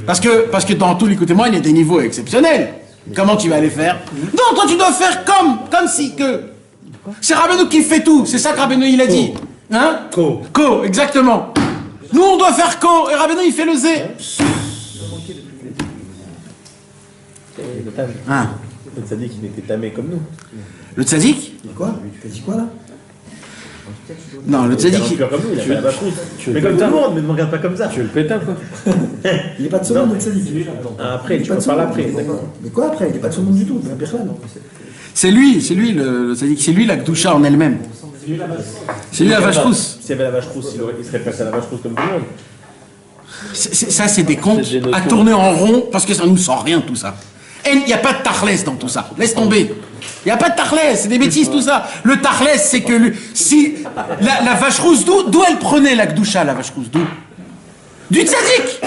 Parce que dans tous les côtés moral, il y a des niveaux exceptionnels. Comment tu vas les faire? Non, toi tu dois faire comme si que. C'est Rabbeinu qui fait tout. C'est ça que Rabbeinu il a dit. Hein? Ko, exactement. Nous on doit faire ko, et Rabbeinu il fait le zé. Hein? Le tzaddik, il était tamé comme nous. Le tzaddik? Quoi? Tu as dit quoi là? Non, le tzaddik. Il comme nous, il a fait la vache rousse. Mais comme tout le monde, mais ne me regarde pas comme ça. Tu veux le péter quoi? Il n'est pas de ce monde, le tzaddik. Après, tu peux parler après. Mais quoi après? Il n'est pas de ce monde du tout. Non. C'est lui le tzaddik. C'est lui la Gdusha en elle-même. C'est lui la vache rousse. S'il y avait la vache rousse, il serait passé à la vache rousse comme tout le monde. Ça, c'est des contes à tourner en rond parce que ça nous sort rien tout ça. Et il n'y a pas de tachlès dans tout ça. Laisse tomber. Il n'y a pas de tachlès, c'est des bêtises tout ça. Le tachlès, c'est que si la vache rousse, d'où elle prenait la Gdusha, la vache rousse? D'où? Du tzaddik.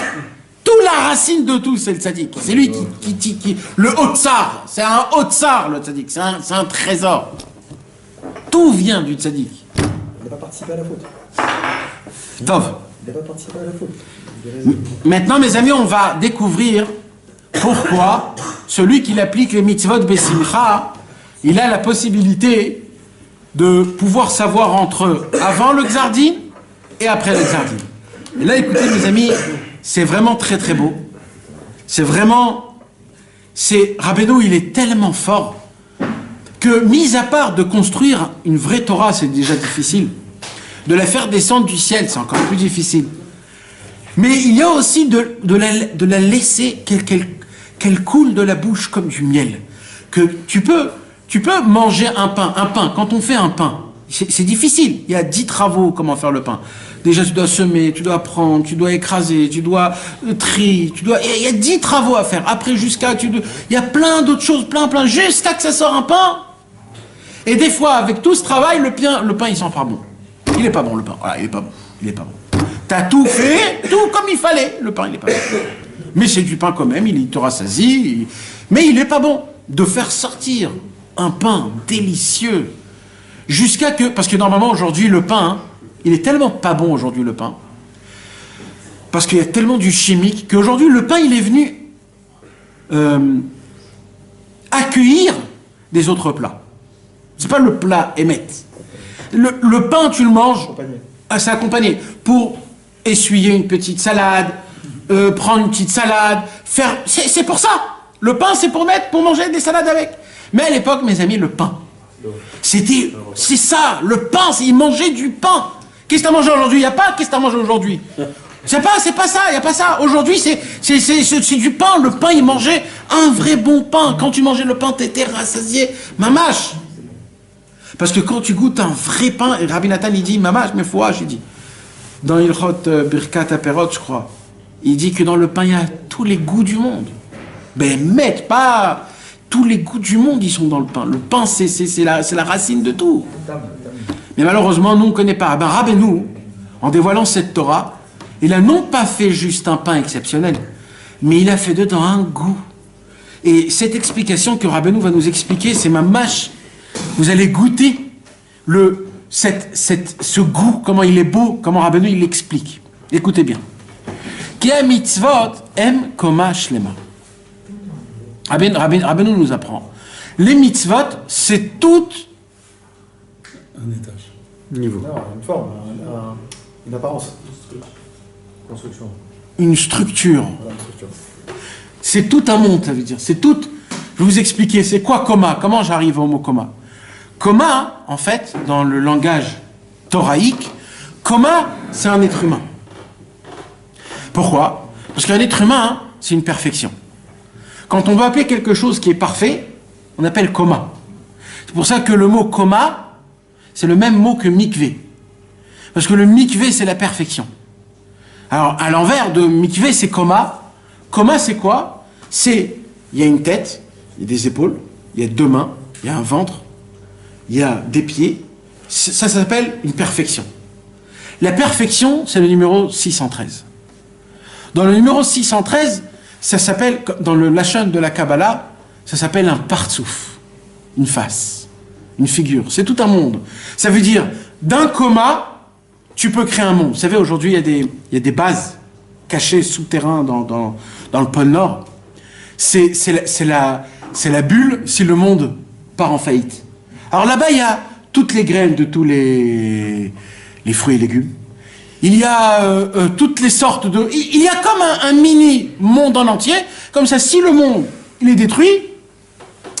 Toute la racine de tout, c'est le tzaddik. C'est lui qui le haut tsar. C'est un haut tsar, le tzaddik. C'est un trésor. Tout vient du tzaddik. Il n'a pas participé à la faute. Tov. Il n'a pas participé à la faute. Maintenant, mes amis, on va découvrir pourquoi celui qui applique les mitzvot besimcha, il a la possibilité de pouvoir savoir entre avant le Xardin et après le Xardin. Et là, écoutez, mes amis, c'est vraiment très très beau. Rabbeinu, il est tellement fort que, mis à part de construire une vraie Torah, c'est déjà difficile. De la faire descendre du ciel, c'est encore plus difficile. Mais il y a aussi de la laisser qu'elle coule de la bouche comme du miel. Que tu peux manger un pain, quand on fait un pain, c'est difficile. Il y a 10 travaux comment faire le pain. Déjà, tu dois semer, tu dois prendre, tu dois écraser, tu dois trier, il y a 10 travaux à faire. Après, il y a plein d'autres choses, plein, jusqu'à que ça sort un pain. Et des fois, avec tout ce travail, le pain, il sent pas bon. Il est pas bon, le pain. Voilà, il est pas bon. T'as tout fait, tout comme il fallait. Le pain, il est pas bon. Mais c'est du pain quand même, il te rassasie. Mais il est pas bon. De faire sortir un pain délicieux jusqu'à que... Parce que normalement, aujourd'hui, le pain, il est tellement pas bon aujourd'hui, le pain. Parce qu'il y a tellement du chimique qu'aujourd'hui, le pain, il est venu accueillir des autres plats. C'est pas le plat émette. Le pain, tu le manges, c'est accompagné. Pour essuyer une petite salade, prendre une petite salade, faire... C'est pour ça. Le pain, c'est pour manger des salades avec. Mais à l'époque, mes amis, le pain, c'est ça. Le pain, ils mangeaient du pain. Qu'est-ce que t'as mangé aujourd'hui? Il n'y a pas qu'est-ce que t'as mangé aujourd'hui. C'est pas ça, il n'y a pas ça. Aujourd'hui, c'est du pain. Le pain, ils mangeaient un vrai bon pain. Quand tu mangeais le pain, t'étais rassasié. Mamash. Parce que quand tu goûtes un vrai pain, et Rabbi Nathan, il dit, mamash, mais foi, j'ai dit. Dans Ilchot Birkat Aperot, je crois, il dit que dans le pain, il y a tous les goûts du monde. Ben, mette pas tous les goûts du monde, ils sont dans le pain. Le pain, c'est la racine de tout. Mais malheureusement, nous, on ne connaît pas. Ben, Rabbeinu, en dévoilant cette Torah, il a non pas fait juste un pain exceptionnel, mais il a fait dedans un goût. Et cette explication que Rabbeinu va nous expliquer, c'est ma mâche. Vous allez goûter ce goût, comment il est beau, comment Rabbeinu il l'explique. Écoutez bien. Ki ha mitzvot em koma shlema. Rabbeinu nous apprend. Les mitzvot, c'est tout Un étage. Niveau. Non, une forme, une apparence. Construction. une structure. Voilà, une structure. C'est tout un monde, ça veut dire. C'est tout. Je vais vous expliquer. C'est quoi coma? Comment j'arrive au mot coma? Coma, en fait, dans le langage thoraïque, coma, c'est un être humain. Pourquoi? Parce qu'un être humain, c'est une perfection. Quand on veut appeler quelque chose qui est parfait, on appelle coma. C'est pour ça que le mot coma, c'est le même mot que mikvé. Parce que le mikvé, c'est la perfection. Alors, à l'envers de mikvé, c'est coma. Coma, c'est quoi? C'est, il y a une tête, il y a des épaules, il y a deux mains, il y a un ventre, il y a des pieds. Ça s'appelle une perfection. La perfection, c'est le numéro 613. Dans le numéro 613, ça s'appelle, dans le lachon de la Kabbalah, ça s'appelle un partsouf, une face, une figure. C'est tout un monde. Ça veut dire, d'un coma, tu peux créer un monde. Vous savez, aujourd'hui, il y a des bases cachées souterraines dans le pôle Nord. C'est la bulle si le monde part en faillite. Alors là-bas, il y a toutes les graines de tous les fruits et légumes. Il y a toutes les sortes de... Il y a comme un mini monde en entier. Comme ça, si le monde il est détruit,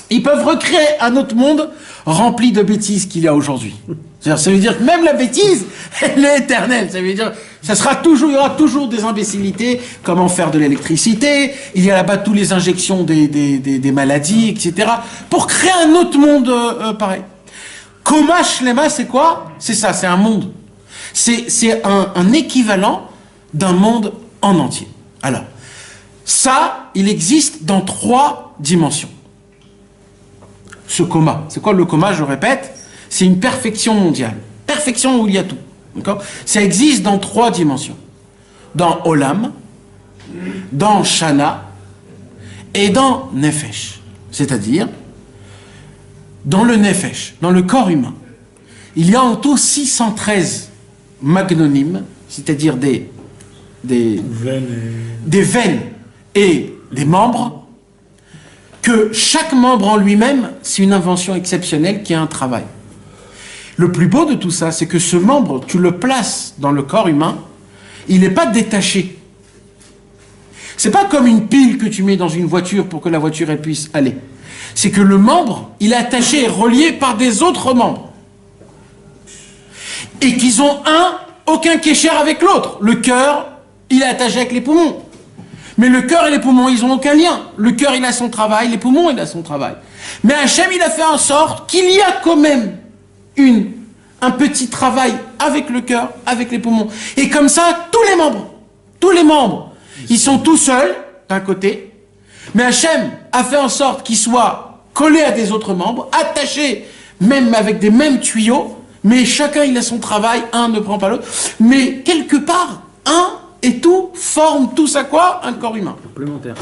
ils peuvent recréer un autre monde rempli de bêtises qu'il y a aujourd'hui. C'est-à-dire, ça veut dire que même la bêtise, elle est éternelle. Ça veut dire il y aura toujours des imbécilités. Comment faire de l'électricité. Il y a là-bas toutes les injections des maladies, etc. Pour créer un autre monde pareil. Koma Shlema, c'est quoi? C'est ça, c'est un monde. C'est un équivalent d'un monde en entier. Alors, ça, il existe dans 3 dimensions. Ce coma. C'est quoi le coma? Je répète, c'est une perfection mondiale. Perfection où il y a tout. D'accord? Ça existe dans 3 dimensions. Dans Olam, dans Shana et dans Nefesh. C'est-à-dire, dans le Nefesh, dans le corps humain, il y a en tout 613 magnonymes, c'est-à-dire des veines et des membres, que chaque membre en lui-même, c'est une invention exceptionnelle qui a un travail. Le plus beau de tout ça, c'est que ce membre, tu le places dans le corps humain, il n'est pas détaché. C'est pas comme une pile que tu mets dans une voiture pour que la voiture elle puisse aller. C'est que le membre, il est attaché et relié par des autres membres. Et qu'ils ont aucun kécher avec l'autre. Le cœur, il est attaché avec les poumons. Mais le cœur et les poumons, ils n'ont aucun lien. Le cœur, il a son travail, les poumons, il a son travail. Mais Hachem, il a fait en sorte qu'il y a quand même un petit travail avec le cœur, avec les poumons. Et comme ça, tous les membres, ils sont tout seuls, d'un côté, mais Hachem a fait en sorte qu'ils soient collés à des autres membres, attachés même avec des mêmes tuyaux, mais chacun il a son travail, un ne prend pas l'autre. Mais quelque part, un et tout forment tous à quoi? Un corps humain. Complémentaire.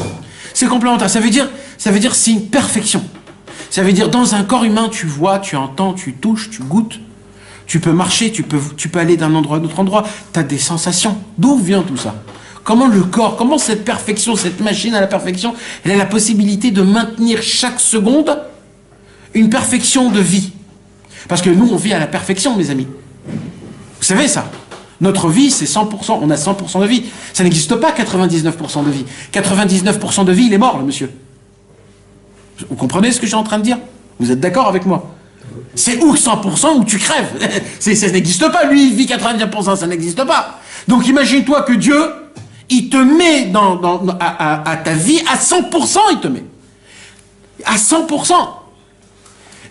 C'est complémentaire. Ça veut dire c'est une perfection. Ça veut dire dans un corps humain, tu vois, tu entends, tu touches, tu goûtes. Tu peux marcher, tu peux aller d'un endroit à un autre endroit. Tu as des sensations. D'où vient tout ça? Comment le corps, comment cette perfection, cette machine à la perfection, elle a la possibilité de maintenir chaque seconde une perfection de vie? Parce que nous, on vit à la perfection, mes amis. Vous savez ça? Notre vie, c'est 100%. On a 100% de vie. Ça n'existe pas 99% de vie. 99% de vie, il est mort, le monsieur. Vous comprenez ce que je suis en train de dire? Vous êtes d'accord avec moi? C'est ou 100% ou tu crèves. Ça n'existe pas. Lui, il vit 90%, ça n'existe pas. Donc imagine-toi que Dieu, il te met à ta vie, à 100%, il te met. À 100%.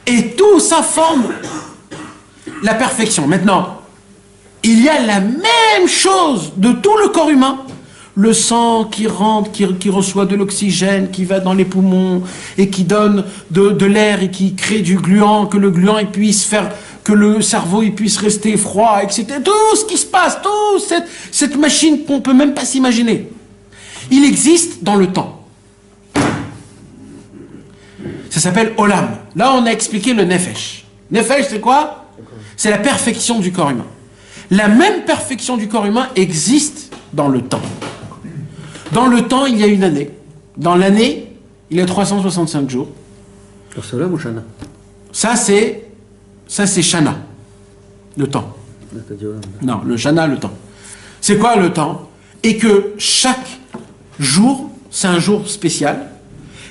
Et tout ça forme la perfection. Maintenant, il y a la même chose de tout le corps humain. Le sang qui rentre, qui reçoit de l'oxygène, qui va dans les poumons et qui donne de l'air et qui crée du gluant, que le gluant il puisse faire que le cerveau il puisse rester froid, etc. Tout ce qui se passe, toute cette machine qu'on peut même pas s'imaginer, il existe dans le temps. Ça s'appelle Olam. Là, on a expliqué le Nefesh. Nefesh, c'est quoi? C'est la perfection du corps humain. La même perfection du corps humain existe dans le temps. Dans le temps, il y a une année. Dans l'année, il y a 365 jours. C'est Olam ou Shana? Ça, c'est Shana, le temps. Non, le Shana, le temps. C'est quoi le temps? Et que chaque jour, c'est un jour spécial,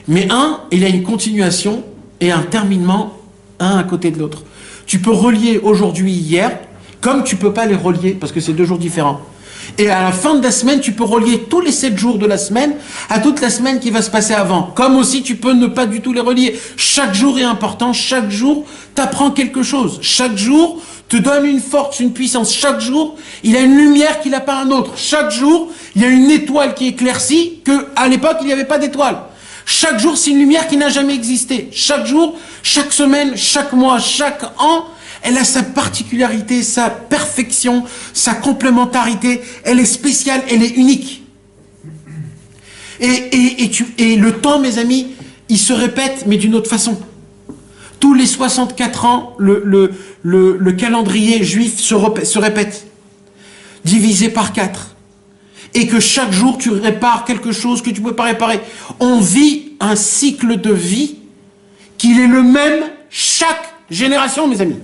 mais il y a une continuation et un terminement, un à côté de l'autre. Tu peux relier aujourd'hui, hier, comme tu peux pas les relier, parce que c'est 2 jours différents. Et à la fin de la semaine, tu peux relier tous les 7 jours de la semaine à toute la semaine qui va se passer avant. Comme aussi, tu peux ne pas du tout les relier. Chaque jour est important. Chaque jour, t'apprends quelque chose. Chaque jour te donne une force, une puissance. Chaque jour, il y a une lumière qu'il n'a pas un autre. Chaque jour, il y a une étoile qui éclaircit qu'à l'époque, il n'y avait pas d'étoile. Chaque jour, c'est une lumière qui n'a jamais existé. Chaque jour, chaque semaine, chaque mois, chaque an, elle a sa particularité, sa perfection, sa complémentarité. Elle est spéciale, elle est unique. Et le temps, mes amis, il se répète, mais d'une autre façon. Tous les 64 ans, le calendrier juif se répète, divisé par 4. Et que chaque jour, tu répares quelque chose que tu ne peux pas réparer. On vit un cycle de vie qui est le même chaque génération, mes amis.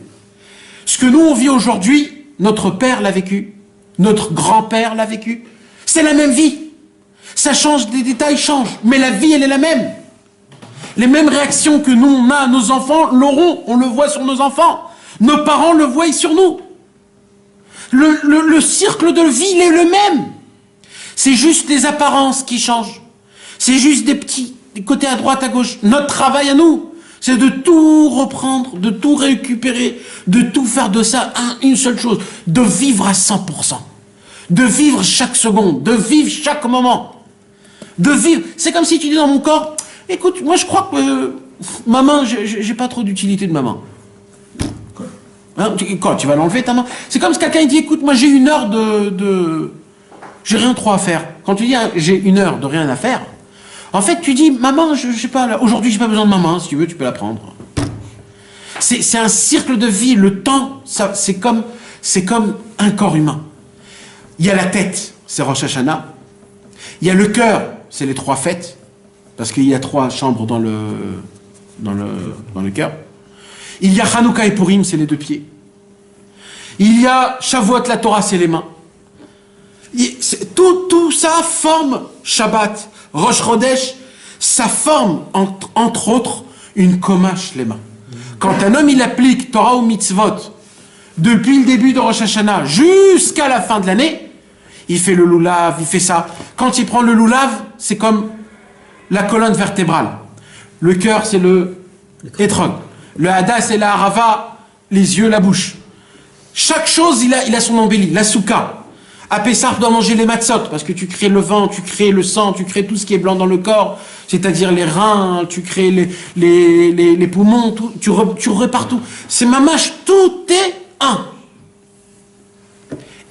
Ce que nous, on vit aujourd'hui, notre père l'a vécu, notre grand-père l'a vécu. C'est la même vie. Ça change, des détails changent, mais la vie, elle est la même. Les mêmes réactions que nous, on a, nos enfants l'auront, on le voit sur nos enfants. Nos parents le voient sur nous. Le cercle de vie, il est le même. C'est juste les apparences qui changent. C'est juste des petits côtés à droite, à gauche. Notre travail à nous, c'est de tout reprendre, de tout récupérer, de tout faire de ça une seule chose, de vivre à 100%. De vivre chaque seconde, de vivre chaque moment. De vivre. C'est comme si tu dis dans mon corps, écoute, moi je crois que ma main, j'ai pas trop d'utilité de ma main. Hein, quoi, tu vas l'enlever ta main? C'est comme si quelqu'un dit, écoute, moi j'ai 1 heure j'ai rien trop à faire. Quand tu dis j'ai 1 heure de rien à faire, en fait tu dis ma main, je sais pas, aujourd'hui j'ai pas besoin de ma main, si tu veux tu peux la prendre. C'est un cercle de vie. Le temps, c'est comme un corps humain. Il y a la tête, c'est Rosh Hashanah. Il y a le cœur, c'est les 3 fêtes, parce qu'il y a 3 chambres dans le cœur. Il y a Hanouka et Purim, c'est les 2 pieds. Il y a Shavuot, la Torah, c'est les mains. Tout ça forme Shabbat, Rosh Chodesh, ça forme entre autres une Koma Shlema. Quand un homme il applique Torah ou Mitzvot depuis le début de Rosh Hashanah jusqu'à la fin de l'année, il fait le Lulav, il fait ça. Quand il prend le Lulav, c'est comme la colonne vertébrale. Le cœur, c'est le Etrog. Le Hada, c'est la Harava, les yeux, la bouche. Chaque chose, il a son embellie. La Souka. À Pessah, tu dois manger les matzot, parce que tu crées le vent, tu crées le sang, tu crées tout ce qui est blanc dans le corps, c'est-à-dire les reins, tu crées les poumons, tout, tu répares tout. C'est mamash, tout est un.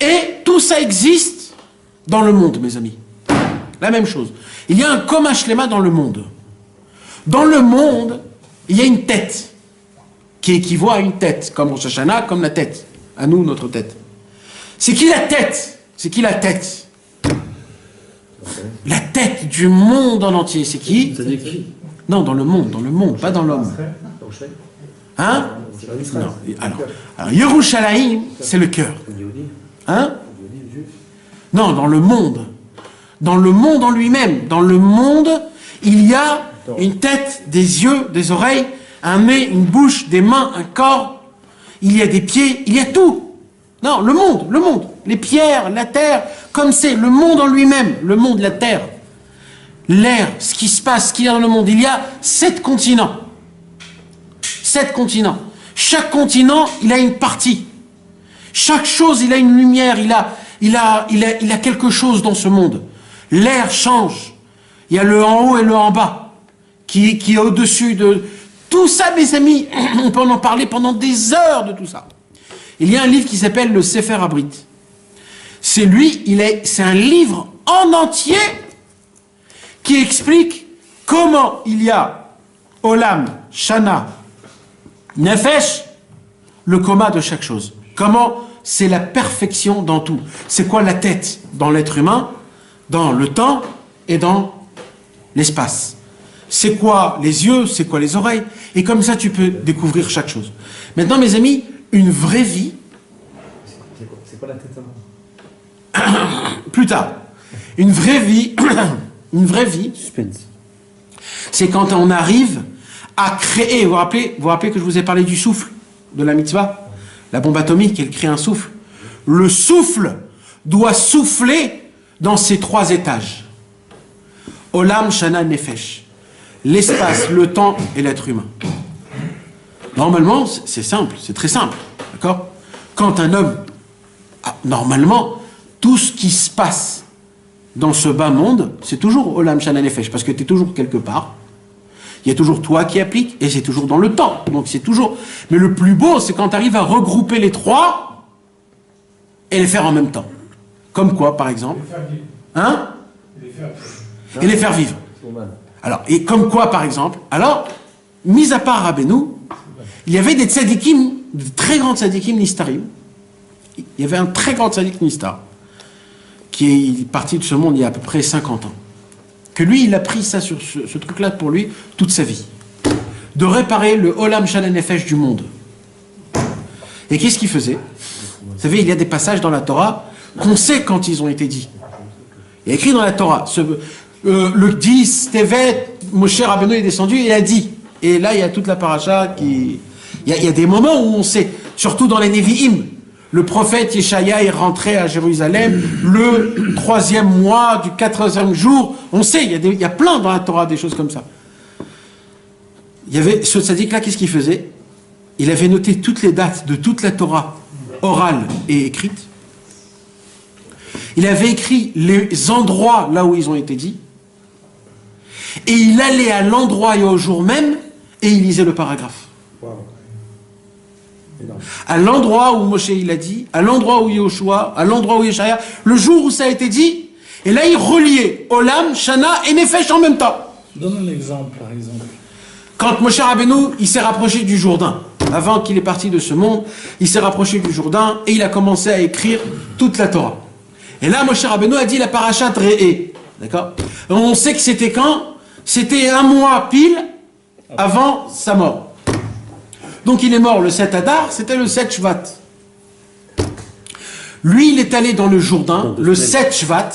Et tout ça existe dans le monde, mes amis. La même chose. Il y a un Koma Shlema dans le monde. Dans le monde, il y a une tête qui équivaut à une tête, comme Rosh Hashanah, comme la tête. À nous, notre tête. C'est qui la tête? C'est qui la tête? La tête du monde en entier, c'est qui? Non, dans le monde, pas dans l'homme. Hein? Non. Alors Yerushalayim, c'est le cœur. Hein? Non, dans le monde. Dans le monde en lui-même. Dans le monde, il y a une tête, des yeux, des oreilles, un nez, une bouche, des mains, un corps. Il y a des pieds, il y a tout. Non, le monde. Les pierres, la terre, comme c'est le monde en lui-même, le monde, la terre. L'air, ce qui se passe, ce qu'il y a dans le monde. Il y a 7 continents. 7 continents. Chaque continent, il a une partie. Chaque chose, il a une lumière, il a quelque chose dans ce monde. L'air change. Il y a le en haut et le en bas, qui est au-dessus de... Tout ça, mes amis, on peut en parler pendant des heures de tout ça. Il y a un livre qui s'appelle le Sefer Abrit. C'est un livre en entier qui explique comment il y a Olam, Shana, Nefesh, le coma de chaque chose. Comment c'est la perfection dans tout. C'est quoi la tête dans l'être humain, dans le temps et dans l'espace. C'est quoi les yeux, c'est quoi les oreilles. Et comme ça, tu peux découvrir chaque chose. Maintenant, mes amis, une vraie vie... C'est quoi la tête avant? Plus tard. Une vraie vie, Suspense. c'est quand on arrive à créer... Vous vous rappelez que je vous ai parlé du souffle, de la mitzvah? La bombe atomique, elle crée un souffle. Le souffle doit souffler dans ces 3 étages. Olam, Shana, Nefesh. L'espace, le temps et l'être humain. Normalement, c'est simple, c'est très simple. D'accord? Quand un homme... Normalement, tout ce qui se passe dans ce bas monde, c'est toujours Olam, Shana, Nefesh, parce que tu es toujours quelque part. Il y a toujours toi qui applique, et c'est toujours dans le temps. Donc c'est toujours... Mais le plus beau, c'est quand tu arrives à regrouper les 3 et les faire en même temps. Comme quoi, par exemple? Hein? Et les faire vivre. Alors, et comme quoi, par exemple? Alors, mis à part Rabbeinu, il y avait des tzadikim, de très grands tzadikim nistarim. Il y avait un très grand tzadik nistar, qui est parti de ce monde il y a à peu près 50 ans. Que lui, il a pris ça sur ce truc-là pour lui toute sa vie. De réparer le Olam Shana Nefesh du monde. Et qu'est-ce qu'il faisait? Vous savez, il y a des passages dans la Torah qu'on sait quand ils ont été dits. Il y a écrit dans la Torah, le 10, Tevet, Moshe Rabbeinu est descendu et il a dit. Et là, il y a toute la paracha qui... Il y a des moments où on sait, surtout dans les Nevi'im. Le prophète Yeshaya est rentré à Jérusalem le 3e mois du 4e jour. On sait, il y a plein dans la Torah des choses comme ça. Il y avait ce tzaddik-là, qu'est-ce qu'il faisait? Il avait noté toutes les dates de toute la Torah, orale et écrite. Il avait écrit les endroits là où ils ont été dits. Et il allait à l'endroit et au jour même, et il lisait le paragraphe. À l'endroit où Moshe il a dit, à l'endroit où Yoshua, à l'endroit où Yeshaya, le jour où ça a été dit, et là il reliait Olam, Shana et Nefesh en même temps. Donne un exemple, par exemple. Quand Moshe Rabbeinu, il s'est rapproché du Jourdain, avant qu'il est parti de ce monde, il s'est rapproché du Jourdain et il a commencé à écrire toute la Torah. Et là, Moshe Rabbeinu a dit la parashat Re'eh. D'accord? On sait que c'était quand? C'était 1 mois pile avant sa mort. Donc il est mort le 7 Adar, c'était le 7 Shvat. Lui, il est allé dans le Jourdain, le 7 Shvat,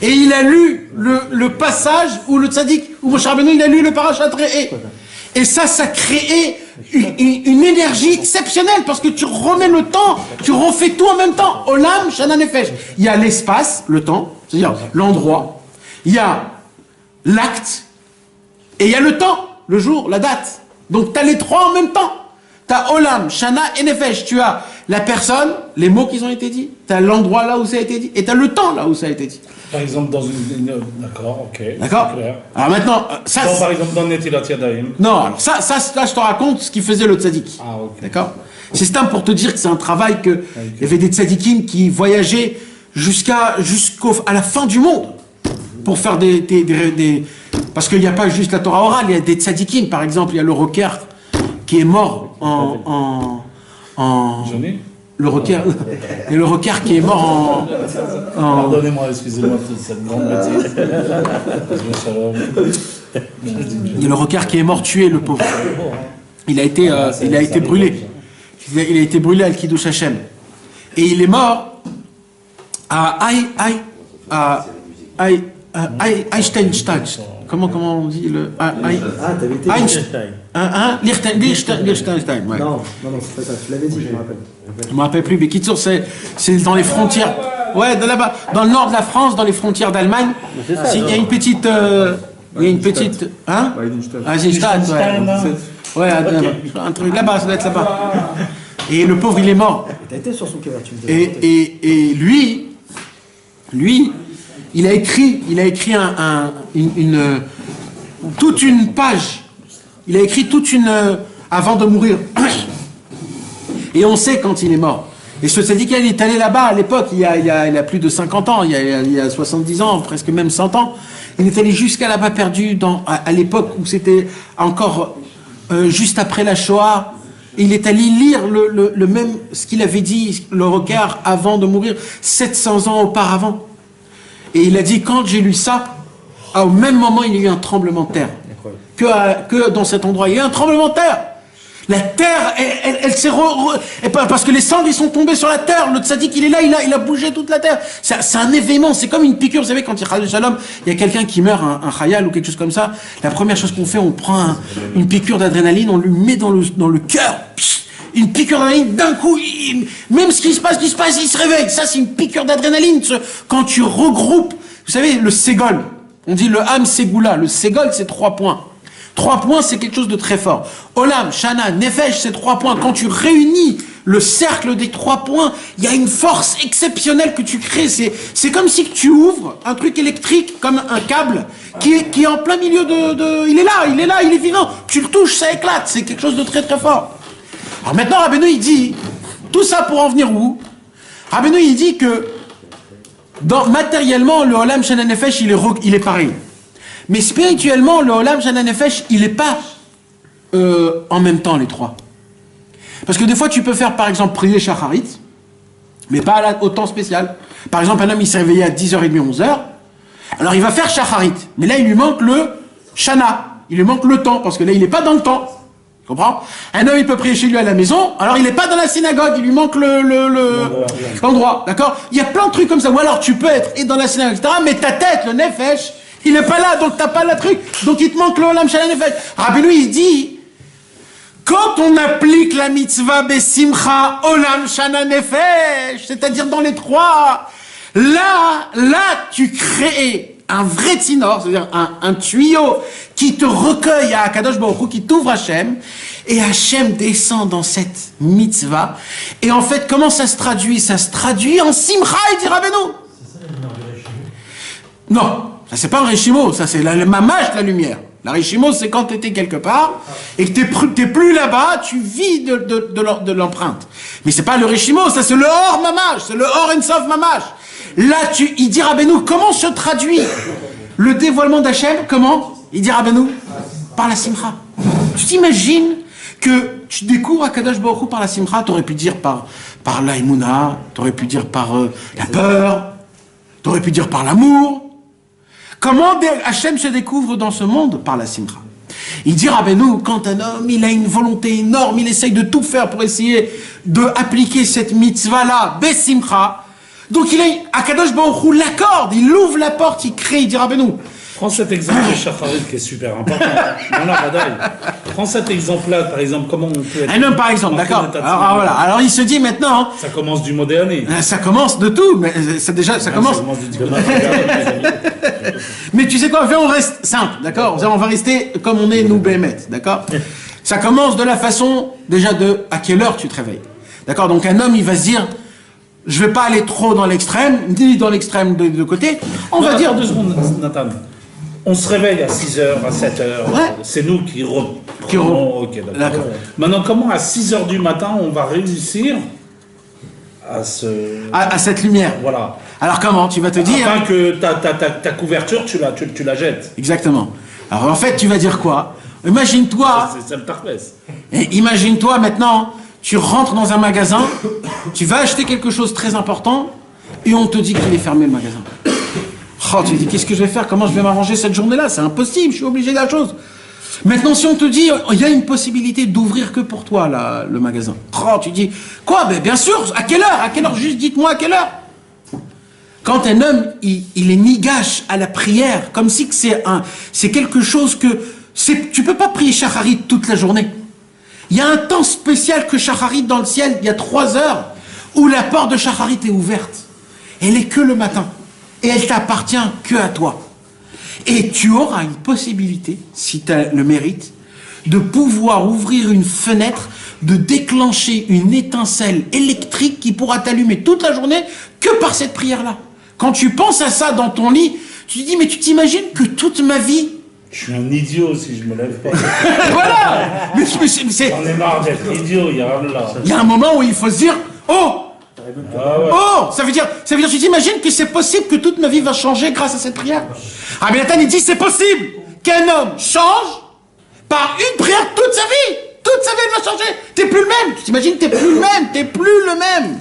et il a lu le passage où le tzaddik, où Moshe Rabbeinu, il a lu le parashat Re'eh. Et ça créé une énergie exceptionnelle, parce que tu remets le temps, tu refais tout en même temps. Olam, Shana Nefesh. Il y a l'espace, le temps, c'est-à-dire l'endroit, il y a l'acte, et il y a le temps, le jour, la date. Donc tu as les trois en même temps. Tu as Olam, Shana et Nefesh. Tu as la personne, les mots qui ont été dits, tu as l'endroit là où ça a été dit, et tu as le temps là où ça a été dit. Par exemple, dans une... D'accord, ok. D'accord. Alors maintenant, ça... Donc, par exemple, dans Netilat Yadayim. Non, alors ça, là, je te raconte ce qu'il faisait le tzaddik. Ah, ok. D'accord. C'est simple pour te dire que c'est un travail que... Il y avait des tzaddikim qui voyageaient à la fin du monde pour faire des parce qu'il n'y a pas juste la Torah orale, il y a des tzaddikim. Par exemple, il y a le rocker qui est mort Johnny. Le rocker, et le rocker qui est mort Pardonnez-moi, excusez-moi, cette grande bêtise. Il y a le rocker qui est mort tué, le pauvre. Il a été brûlé. Il a été brûlé à Al-Kiddush Hashem. Et il est mort à Einstein. Comment on dit le t'avais été... Liechtenstein, ouais. Non, c'est pas ça, tu l'avais dit, je me rappelle. Je me rappelle plus, mais Kitsour, c'est dans les frontières. Ouais, de là-bas, dans le nord de la France, dans les frontières d'Allemagne. Il y a une petite. Hein? Eisenstadt, ouais. Ouais, un truc là-bas, ça doit être là-bas. Et le pauvre, il est mort. T'as été sur son cœur, tu me dis. Et lui, il a écrit toute une page. Il a écrit avant de mourir. Et on sait quand il est mort. Et ce syndicat, il est allé là-bas à l'époque, il y a plus de 50 ans, il y a 70 ans, presque même 100 ans. Il est allé jusqu'à là-bas perdu à l'époque où c'était encore juste après la Shoah. Il est allé lire le même, ce qu'il avait dit, le rocker, avant de mourir, 700 ans auparavant. Et il a dit, quand j'ai lu ça, au même moment, il y a eu un tremblement de terre. Que dans cet endroit, il y a eu un tremblement de terre. La terre, elle s'est parce que les cendres, ils sont tombés sur la terre. Le tzaddik, il est là, il a bougé toute la terre. C'est un événement, c'est comme une piqûre. Vous savez, quand il y a Shalom, il y a quelqu'un qui meurt, un khayal ou quelque chose comme ça. La première chose qu'on fait, on prend une piqûre d'adrénaline, on lui met dans le cœur. Une piqûre d'adrénaline, d'un coup, même ce qui se passe, il se réveille. Ça, c'est une piqûre d'adrénaline. Quand tu regroupes, vous savez, le ségol, on dit le ham ségoula. Le ségol, c'est 3 points. 3 points, c'est quelque chose de très fort. Olam, Shana, Nefesh, c'est 3 points. Quand tu réunis le cercle des 3 points, il y a une force exceptionnelle que tu crées. C'est comme si tu ouvres un truc électrique, comme un câble, qui est en plein milieu il est là, il est vivant. Tu le touches, ça éclate. C'est quelque chose de très très fort. Alors maintenant, Rabbeinu, il dit, tout ça pour en venir où? Rabbeinu, il dit que, matériellement, le Olam Shana Nefesh, il est pareil. Mais spirituellement, le Olam Shana Nefesh, il n'est pas en même temps, les 3. Parce que des fois, tu peux faire, par exemple, prier Shacharit, mais pas au temps spécial. Par exemple, un homme, il s'est réveillé à 10h30, 11h, alors il va faire Shacharit. Mais là, il lui manque le Shana, il lui manque le temps, parce que là, il n'est pas dans le temps. Tu comprends? Un homme, il peut prier chez lui à la maison, alors il n'est pas dans la synagogue, il lui manque l'endroit, d'accord? Il y a plein de trucs comme ça. Ou alors, tu peux être dans la synagogue, etc., mais ta tête, le Nefesh, il n'est pas là, donc t'as pas le truc. Donc il te manque le Olam Shana Nefesh. Rabbeinu, il dit, quand on applique la mitzvah Besimcha Olam Shana Nefesh, c'est-à-dire dans les 3, là, tu crées un vrai tzinor, c'est-à-dire un tuyau qui te recueille à Akadosh Baruch Hu, qui t'ouvre Hachem, et Hachem descend dans cette mitzvah. Et en fait, comment ça se traduit? Ça se traduit en Simcha, il dit Rabbeinu. Non. Ça, c'est pas un Réchimo, ça c'est le mamash, la lumière. La Réchimo, c'est quand tu étais quelque part et que t'es plus là-bas, tu vis de l'empreinte. Mais c'est pas le Réchimo, ça c'est le Or mamash, c'est le Or Ensof mamash. Là, il dit Rabbeinu, comment se traduit le dévoilement d'Hachem? Comment? Il dit Rabbeinu, par la Simcha. Tu t'imagines que tu découvres Akadosh Baruch Hu par la Simcha? T'aurais pu dire par la Emouna, t'aurais pu dire par la peur, t'aurais pu dire par l'amour. Comment Hachem se découvre dans ce monde? Par la Simcha. Il dit Rabbeinu, quand un homme, il a une volonté énorme, il essaye de tout faire pour essayer de appliquer cette mitzvah-là, Besimcha. Donc il est, Akadosh Baruch Hu l'accorde, il ouvre la porte, il crée, il dit Rabbeinu. Prends cet exemple de Shacharit qui est super important. Prends cet exemple-là, par exemple, comment on peut être... Un homme, par exemple, d'accord. Alors, voilà. Alors il se dit maintenant... Ça commence du moderne. Ça commence de tout, mais ça commence... Ça commence du diplôme. Mais tu sais quoi, viens, on reste simple, d'accord. On va rester comme on est, nous, Béhémet, d'accord. Ça commence de la façon, déjà, à quelle heure tu te réveilles. D'accord. Donc un homme, il va se dire... Je vais pas aller trop dans l'extrême, ni dans l'extrême de côté. On va dire... 2 secondes, Nathan. On se réveille à 6h, à 7h. Ouais. C'est nous qui reprenons. Ok, d'accord. Maintenant, comment à 6h du matin, on va réussir à cette lumière. Voilà. Alors comment? Tu vas te dire... Afin que ta couverture, tu la jettes. Exactement. Alors en fait, tu vas dire quoi? Imagine-toi... C'est le tarpès. Imagine-toi maintenant, tu rentres dans un magasin, tu vas acheter quelque chose de très important, et on te dit qu'il est fermé le magasin. Oh, tu te dis, qu'est-ce que je vais faire? Comment je vais m'arranger cette journée-là? C'est impossible, je suis obligé de la chose. Maintenant, si on te dit, il y a une possibilité d'ouvrir que pour toi, là, le magasin. Oh, tu dis, quoi? Ben, bien sûr, à quelle heure? À quelle heure? Juste dites-moi à quelle heure? Quand un homme, il est nigache à la prière, comme si c'est quelque chose que, tu peux pas prier Shacharit toute la journée. Il y a un temps spécial que Shacharit dans le ciel, il y a 3 heures, où la porte de Shacharit est ouverte. Elle est que le matin. Et elle t'appartient que à toi. Et tu auras une possibilité, si tu as le mérite, de pouvoir ouvrir une fenêtre, de déclencher une étincelle électrique qui pourra t'allumer toute la journée que par cette prière-là. Quand tu penses à ça dans ton lit, tu te dis, mais tu t'imagines que toute ma vie... Je suis un idiot si je me lève pas. Voilà. Mais J'en ai marre d'être idiot, il y a un moment où il faut se dire, oh, oh, ça veut dire, tu t'imagines que c'est possible que toute ma vie va changer grâce à cette prière? Ah, mais Nathan, il dit, c'est possible qu'un homme change par une prière toute sa vie. Toute sa vie, elle va changer. T'es plus le même. Tu t'imagines, t'es plus le même. T'es plus le même.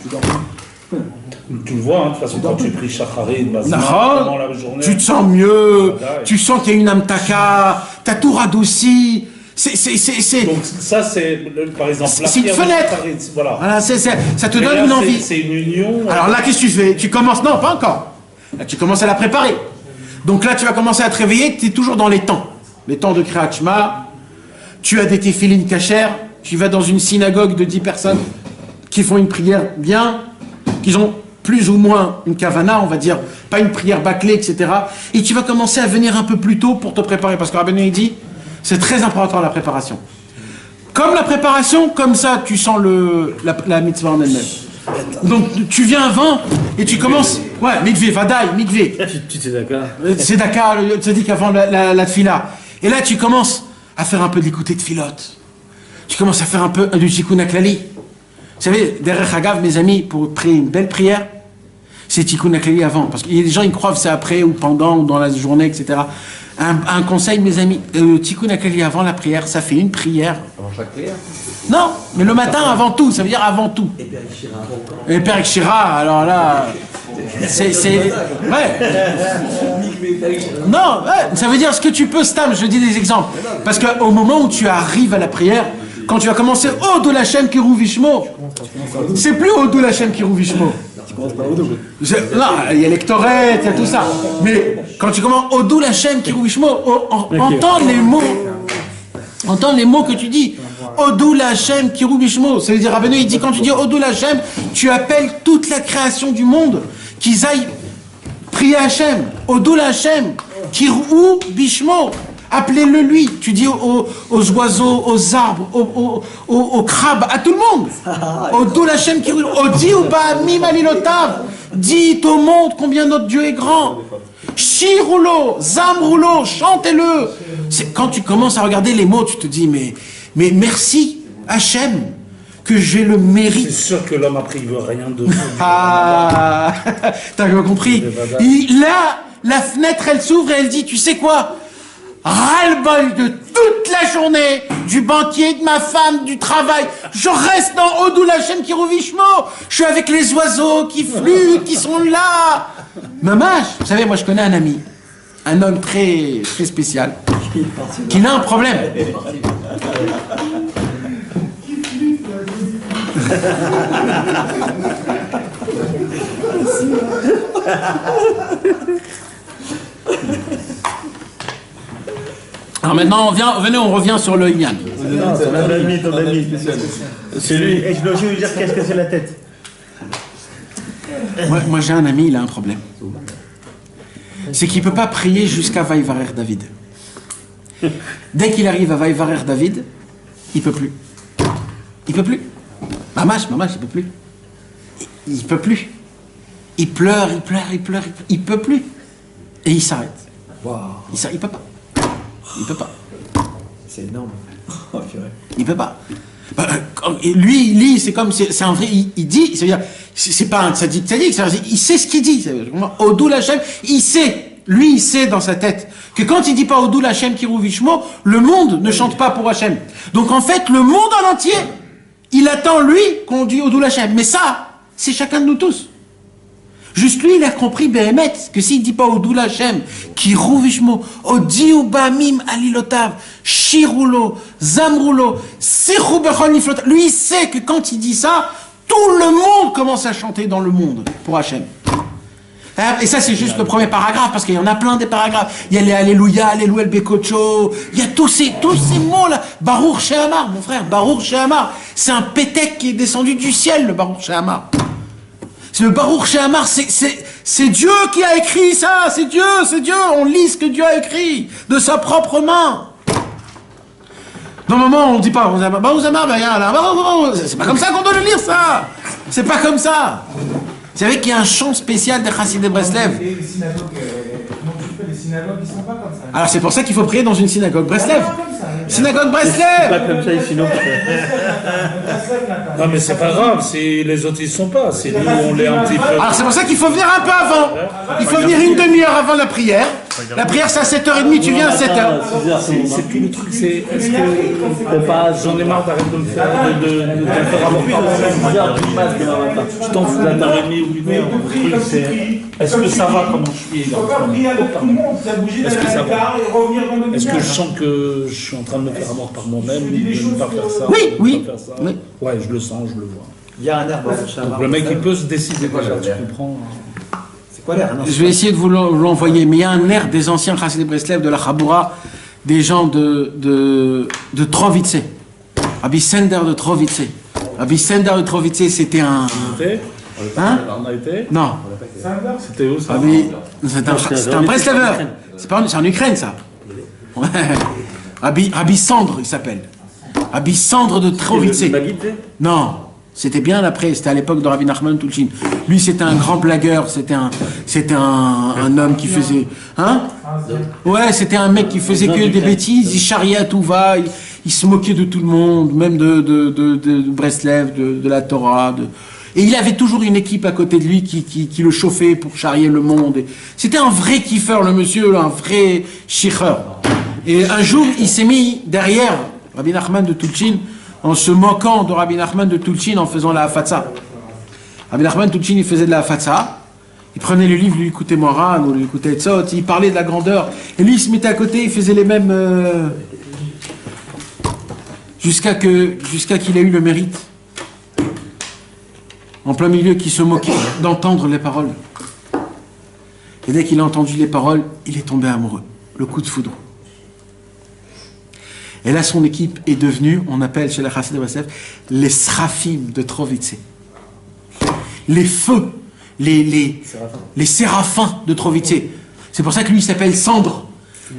Tu le vois, hein, de toute façon, quand tu pries Shacharit, pendant la journée... Tu te sens mieux. Tu sens qu'il y a une amtaka. T'as tout radouci. Donc ça, c'est, par exemple, c'est une fenêtre. Voilà, ça te donne une envie. C'est une union. Alors là, qu'est-ce que tu fais? Tu commences, non, pas encore. Là, tu commences à la préparer. Donc là, tu vas commencer à te réveiller, tu es toujours dans les temps. Les temps de Kriyat Shema. Tu as des téphilines cachères. Tu vas dans une synagogue de 10 personnes qui font une prière bien, qui ont plus ou moins une kavana, on va dire, pas une prière bâclée, etc. Et tu vas commencer à venir un peu plus tôt pour te préparer. Parce que Rabbeinu dit, c'est très important la préparation. Comme la préparation, comme ça, tu sens la mitzvah en elle-même. Donc tu viens avant et tu commences. Ouais, mikvé, vadaï, mikvé. C'est Dakar, c'est dit qu'avant la tfila. Et là tu commences à faire un peu d'écouter de filote. Tu commences à faire un peu du tikkun haklali. Vous savez, derrière Hagav, mes amis, pour prier une belle prière, c'est tikkun haklali avant. Parce qu'il y a des gens, ils croient que c'est après ou pendant ou dans la journée, etc. Un conseil, mes amis, le tikkun haklali avant la prière, ça fait une prière. Avant chaque prière? Non, mais le matin avant tout, ça veut dire avant tout. Et Perek Shira, alors là, c'est... Ouais. Non, ouais, ça veut dire ce que tu peux, Stam, je dis des exemples. Parce qu'au moment où tu arrives à la prière, quand tu vas commencer « Odou Lachem Kirou Vishmo », c'est plus « Odou Lachem Kirou Vishmo ». Non, il y a l'ectorette, il y a tout ça. Mais quand tu commences « Odou Lachem Kirou Vishmo », entends les mots que tu dis. Odou Lachem Kirou Bishmo. Ça veut dire, Rabbeinu, il dit, quand tu dis Odou Lachem, tu appelles toute la création du monde qu'ils aillent prier Hachem. Odou Lachem Kirou Bishmo. Appelez-le lui. Tu dis aux oiseaux, aux arbres, aux crabes, à tout le monde. Odou Lachem Kirou. Odi ou pas Mimalilotav. Dites au monde combien notre Dieu est grand. Shiroulo, Zamroulo, chantez-le. Quand tu commences à regarder les mots, tu te dis, mais merci Hachem que j'ai le mérite. C'est sûr que l'homme après il veut rien de vous. Ah, t'as bien compris. Là, la fenêtre elle s'ouvre et elle dit, tu sais quoi? Ras-le-bol de toute la journée, du banquier, de ma femme, du travail. Je reste dans Odou Lachem Kirou Vishmo. Je suis avec les oiseaux qui flûtent, qui sont là. Mamash, vous savez, moi je connais un ami. un homme très, très spécial, qui a un problème. Alors maintenant, on revient sur le Inyan. Non, ton ami. C'est lui. Et je dois lui dire qu'est-ce que c'est la tête. Moi j'ai un ami, il a un problème. C'est qu'il ne peut pas prier jusqu'à Vaïvarer David. Dès qu'il arrive à Vaïvarer David, il ne peut plus. Il ne peut plus. Mamash, il ne peut plus. Il ne peut plus. Il pleure, il ne peut plus. Et il s'arrête. Wow. Il ne peut pas. Il peut pas. C'est énorme. Oh, purée. Il peut pas. Lui, il lit, c'est comme, c'est un vrai, il dit, c'est-à-dire, c'est pas un tzaddik, il sait ce qu'il dit. Odul Hashem, il sait, lui, il sait dans sa tête que quand il dit pas Odul Hashem Kiruvishmo, le monde ne chante pas pour Hashem. Donc en fait, le monde en entier, il attend lui qu'on dit Odul Hashem. Mais ça, c'est chacun de nous tous. Juste lui, il a compris, Béhémet, que s'il dit pas Odul Hashem, Kiruvishmo, Odiu Bamim Alilotav, Shirulo, Zamrulo, Sichu Bechol Niflotav. Lui, il sait que quand il dit ça, tout le monde commence à chanter dans le monde pour Hashem. Et ça, c'est juste le premier paragraphe, parce qu'il y en a plein des paragraphes. Il y a les Alléluia, Alléluia, el Bekocho, il y a tous ces mots-là. Baruch Shehamar, mon frère, Baruch Shehamar. C'est un pétek qui est descendu du ciel, le Baruch Shehamar. C'est le Baruch Shehamar, c'est Dieu qui a écrit ça, c'est Dieu, on lit ce que Dieu a écrit, de sa propre main. Normalement, on ne dit pas, c'est pas comme ça qu'on doit le lire, ça. C'est pas comme ça. Vous savez qu'il y a un chant spécial des Chassidei Breslev. Les synagogues, ils sont pas comme ça. Alors c'est pour ça qu'il faut prier dans une synagogue Breslev. Synagogue Breslev. Pas comme ça ici non plus. Non, mais c'est pas grave, si les autres ils sont pas, si nous on l'est un petit peu. Alors c'est pour ça qu'il faut venir un peu avant. Il faut venir une demi-heure avant la prière. La prière c'est à 7h30, tu viens à 7h. C'est tout le truc, c'est. Est-ce que. J'en ai marre d'arrêter de me faire. De faire avoir je t'en fous d'un heure et demie ou une heure. Le truc c'est. Est-ce que ça va comment je suis Est-ce que ça va Est-ce que je sens que je suis en train de me faire avoir par moi-même, de ne pas faire ça? Oui. Ouais, je le sens, je le vois. Il y a un air Baruch Donc Shehamar. le mec il peut se décider déjà, tu comprends? C'est quoi l'air? Je vais essayer de vous l'envoyer, mais il y a un air des anciens Chassidei Breslev, de la Chaboura, des gens de Trovice. Rabbi Sender de Trovice. Rabbi Sender de Trovice, c'était un... Hein? On a été? Non. C'était où ça? C'est un Breslever. C'est en Ukraine, ça. Ouais. Rabbi Sandre, il s'appelle. Rabbi Sandre de Trovice. Non. C'était bien après, c'était à l'époque de Rabbi Nachman Tulchin. Lui, c'était un grand blagueur, c'était un homme qui faisait... Hein? Ouais, c'était un mec qui faisait que des bêtises, il charriait à tout va, il se moquait de tout le monde, même de Breslev, de la Torah. Et il avait toujours une équipe à côté de lui qui le chauffait pour charrier le monde. C'était un vrai kiffeur, le monsieur, un vrai chicheur. Et un jour, il s'est mis derrière Rabbi Nachman de Tulchin, en se moquant de Rabbi Nachman de Tulchin en faisant la Hafatsa. Rabbi Nachman de Tulchin, il faisait de la Hafatsa. Il prenait le livre, lui écoutait Moran, ou lui écoutait Etzot, il parlait de la grandeur. Et lui, il se mettait à côté, il faisait les mêmes... jusqu'à qu'il ait eu le mérite, en plein milieu, qu'il se moquait d'entendre les paroles. Et dès qu'il a entendu les paroles, il est tombé amoureux. Le coup de foudre. Et là, son équipe est devenue, on appelle chez les Chassidei Breslev, les Srafim de Trovice. Les feux, les séraphins de Trovice. C'est pour ça que lui s'appelle Cendre.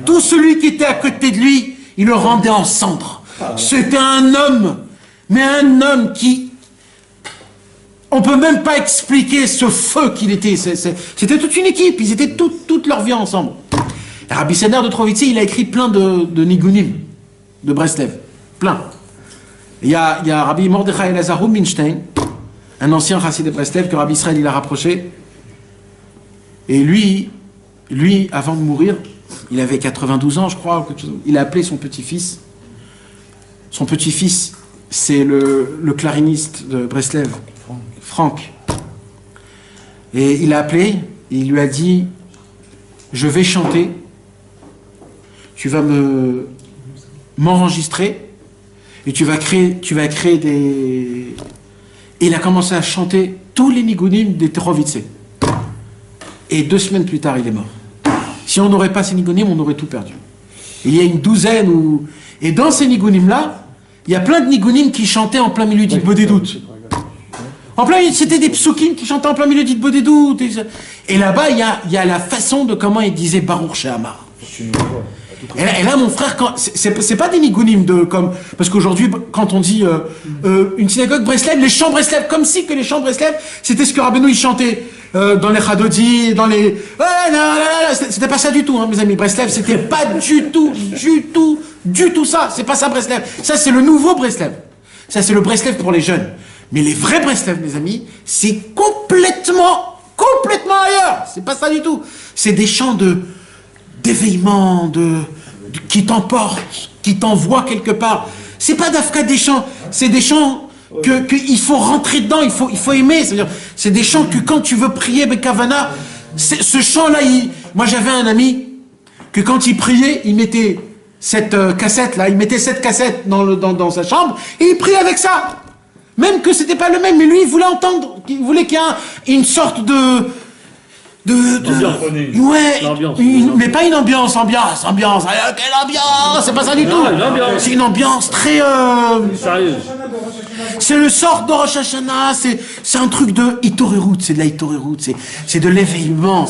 Tout celui qui était à côté de lui, il le rendait en cendre. C'était un homme, mais un homme qui... On peut même pas expliquer ce feu qu'il était. C'était toute une équipe, ils étaient toute leur vie ensemble. Et Rabbi Sender de Trovice, il a écrit plein de nigunim de Breslev, plein. Il y a Rabbi Mordechai Elazar Rubinstein, un ancien chassid de Breslev que Rabbi Israël il a rapproché. Et lui, avant de mourir, il avait 92 ans, je crois, ou quelque chose. Il a appelé son petit-fils. Son petit-fils, c'est le clariniste de Breslev, Franck. Et il l'a appelé, et il lui a dit, je vais chanter tu vas m'enregistrer et tu vas créer des... Et il a commencé à chanter tous les nigunim des Terovitse. Et 2 semaines plus tard, il est mort. Si on n'aurait pas ces nigunim, on aurait tout perdu. Et il y a une douzaine où... Et dans ces nigunim-là, il y a plein de nigunim qui chantaient en plein milieu d'Itbo des doutes. En plein, c'était des psukim qui chantaient en plein milieu d'Itbo des doutes. Et là-bas, il y a la façon de comment il disait Baruch She'amar. Et là, mon frère, c'est pas des nigunim de comme parce qu'aujourd'hui, quand on dit une synagogue Breslev, les chants Breslev, comme si que les chants Breslev, c'était ce que Rabbeinu il chantait dans les Chadodi, dans les c'était pas ça du tout, hein, mes amis. Breslev, c'était pas du tout ça. C'est pas ça Breslev. Ça, c'est le nouveau Breslev. Ça, c'est le Breslev pour les jeunes. Mais les vrais Breslev, mes amis, c'est complètement ailleurs. C'est pas ça du tout. C'est des chants d'éveillement, qui t'emportent, qui t'envoient quelque part. C'est pas d'Afka des chants, c'est des chants que il faut rentrer dedans, il faut aimer. C'est des chants que quand tu veux prier Bekavana, ce chant-là, moi j'avais un ami que quand il priait, il mettait cette cassette-là, dans sa chambre et il priait avec ça. Même que c'était pas le même, mais lui il voulait entendre, il voulait qu'il y ait une sorte mais pas une ambiance. Quelle ambiance? C'est pas ça du tout. C'est une ambiance très Sérieux. c'est le sort de Rosh Hashanah, c'est un truc de Itorerut, c'est de la Itorerut, c'est de l'éveillement,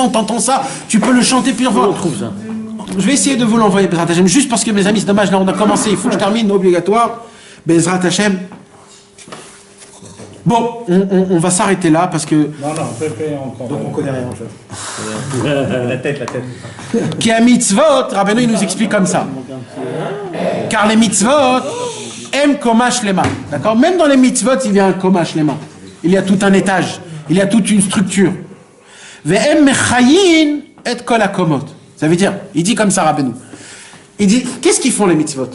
t'entends ça, tu peux le chanter plusieurs fois. On trouve ça. Je vais essayer de vous l'envoyer, Bezrat Hashem, juste parce que mes amis, c'est dommage, là on a commencé, il faut que je termine, obligatoire. Bezrat Hashem. Bon, on va s'arrêter là parce que... Non, Pépé encore. Donc on connaît rien en fait. La tête. Qui a mitzvot, Rabbeinu il nous explique comme ça. Car les mitzvot aiment koma shlema. D'accord? Même dans les mitzvot, il y a un koma shlema. Il y a tout un étage. Il y a toute une structure. Ve'em mechayin et kol hakomot. Ça veut dire, il dit comme ça Rabbeinu. Il dit, qu'est-ce qu'ils font les mitzvot?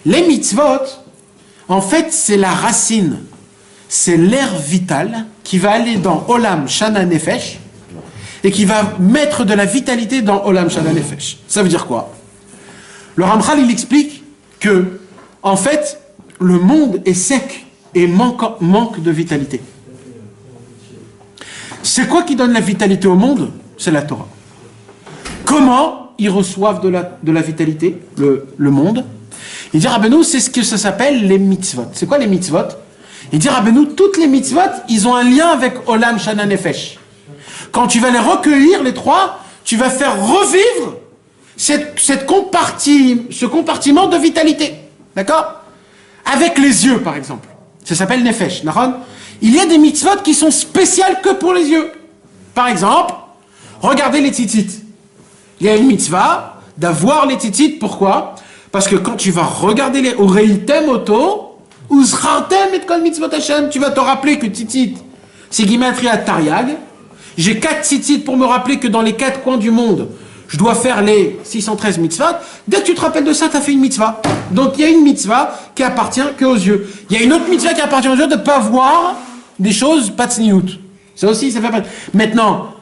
Les mitzvot, en fait, c'est la racine. C'est l'air vital qui va aller dans Olam Shana Nefesh et qui va mettre de la vitalité dans Olam Shana Nefesh. Ça veut dire quoi? Le Ramchal, il explique que, en fait, le monde est sec et manque de vitalité. C'est quoi qui donne la vitalité au monde? C'est la Torah. Comment ils reçoivent de la vitalité, le monde? Il dit, Rabbeinu, c'est ce que ça s'appelle les mitzvot. C'est quoi les mitzvot? Il dit, Rabbeinu, toutes les mitzvot, ils ont un lien avec Olam Shana Nefesh. Quand tu vas les recueillir, les trois, tu vas faire revivre ce compartiment de vitalité. D'accord? Avec les yeux, par exemple. Ça s'appelle Nefesh. Il y a des mitzvot qui sont spéciales que pour les yeux. Par exemple, regardez les tzitzit. Il y a une mitzvah d'avoir les tzitzit. Pourquoi? Parce que quand tu vas regarder les Oreitem Oto, Uzchartem et kol mitzvot Hashem, tu vas te rappeler que tzitzit, c'est Gimatria Tariag. J'ai 4 tzitzit pour me rappeler que dans les 4 coins du monde, je dois faire les 613 mitzvot. Dès que tu te rappelles de ça, tu as fait une mitzvah. Donc il y a une mitzvah qui appartient qu'aux yeux. Il y a une autre mitzvah qui appartient aux yeux de ne pas voir des choses pas tsniout. Ça aussi, ça fait pas. Maintenant,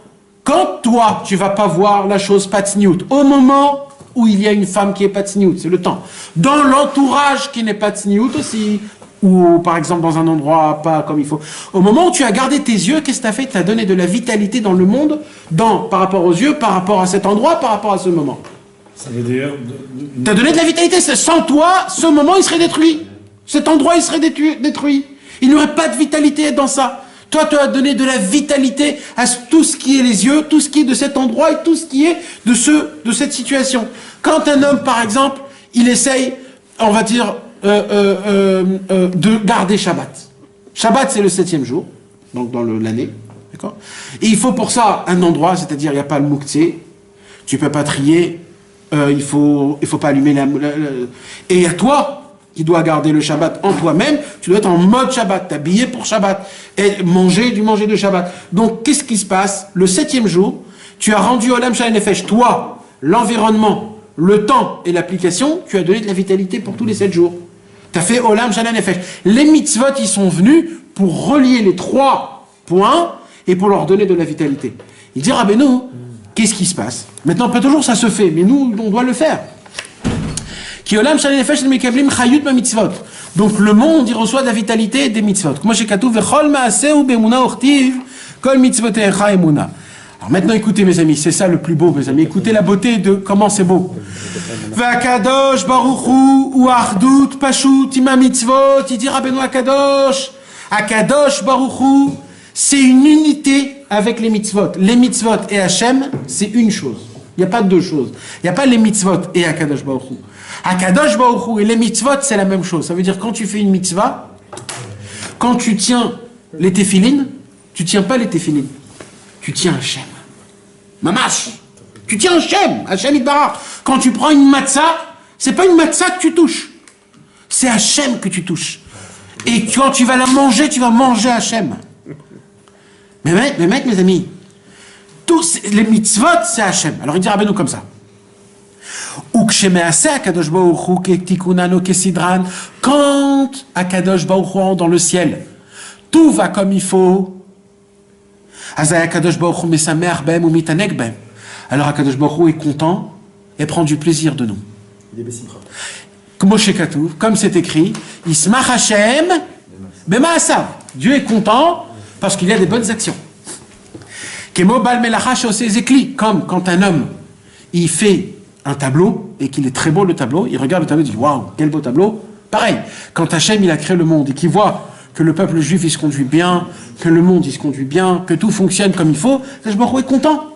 quand toi, tu vas pas voir la chose pas tsniout, au moment où il y a une femme qui est pas tsniout, c'est le temps. Dans l'entourage qui n'est pas tsniout aussi, ou par exemple dans un endroit pas comme il faut. Au moment où tu as gardé tes yeux, qu'est-ce que tu as fait? Tu as donné de la vitalité dans le monde, par rapport aux yeux, par rapport à cet endroit, par rapport à ce moment. Ça veut dire... Tu as donné de la vitalité. Sans toi, ce moment, il serait détruit. Cet endroit, il serait détruit. Il n'y aurait pas de vitalité dans ça. Toi, tu as donné de la vitalité à tout ce qui est les yeux, tout ce qui est de cet endroit et tout ce qui est de cette situation. Quand un homme, par exemple, il essaye, on va dire, de garder Shabbat. Shabbat, c'est le 7e jour, donc dans l'année, d'accord? Et il faut pour ça un endroit, c'est-à-dire il n'y a pas le mouktsé, tu peux pas trier, il faut pas allumer et il y a toi qui dois garder le Shabbat en toi-même, tu dois être en mode Shabbat, t'habiller pour Shabbat, et manger de Shabbat. Donc, qu'est-ce qui se passe? Le 7e jour, tu as rendu Olam Shana Nefesh, toi, l'environnement, le temps et l'application, tu as donné de la vitalité pour tous les 7 jours. Tu as fait Olam Shana Nefesh. Les mitzvot, ils sont venus pour relier les 3 points et pour leur donner de la vitalité. Il dit, Rabbeinu, qu'est-ce qui se passe? Maintenant, pas toujours ça se fait, mais nous, on doit le faire. Donc le monde, il reçoit de la vitalité des mitzvot. Alors maintenant, écoutez mes amis, c'est ça le plus beau, mes amis. Écoutez la beauté de comment c'est beau. Vakadosh baruchu ou ardut pashut ima mitzvot. Il dit Rabbeinu Akadosh. Akadosh baruchu, c'est une unité avec les mitzvot. Les mitzvot et Hachem, c'est une chose. Il n'y a pas deux choses. Il n'y a pas les mitzvot et Akadosh baruchu. Akadosh baruchu et les mitzvot, c'est la même chose. Ça veut dire quand tu fais une mitzvah, quand tu tiens les téphilines, tu tiens pas les téphilines. Tu tiens Hachem. Mamash. Tu tiens Hachem. Hachem Yitbarach. Quand tu prends une matzah, c'est pas une matzah que tu touches. C'est Hachem que tu touches. Et quand tu vas la manger, tu vas manger Hachem. Mais mec, mes amis, tous les mitzvot, c'est Hachem. Alors il dit Rabbeinu comme ça. Quand Akadosh Baruch Hu dans le ciel, tout va comme il faut. Alors Akadosh Baruch Hu est content et prend du plaisir de nous. Comme c'est écrit, Ismach Hashem b'ma'asav. Dieu est content parce qu'il y a des bonnes actions. Comme quand un homme il fait un tableau et qu'il est très beau le tableau, il regarde le tableau et dit waouh, quel beau tableau. Pareil, quand Hashem il a créé le monde et qu'il voit que le peuple juif il se conduit bien, que le monde il se conduit bien, que tout fonctionne comme il faut, Akadosh Baruch Hu est content.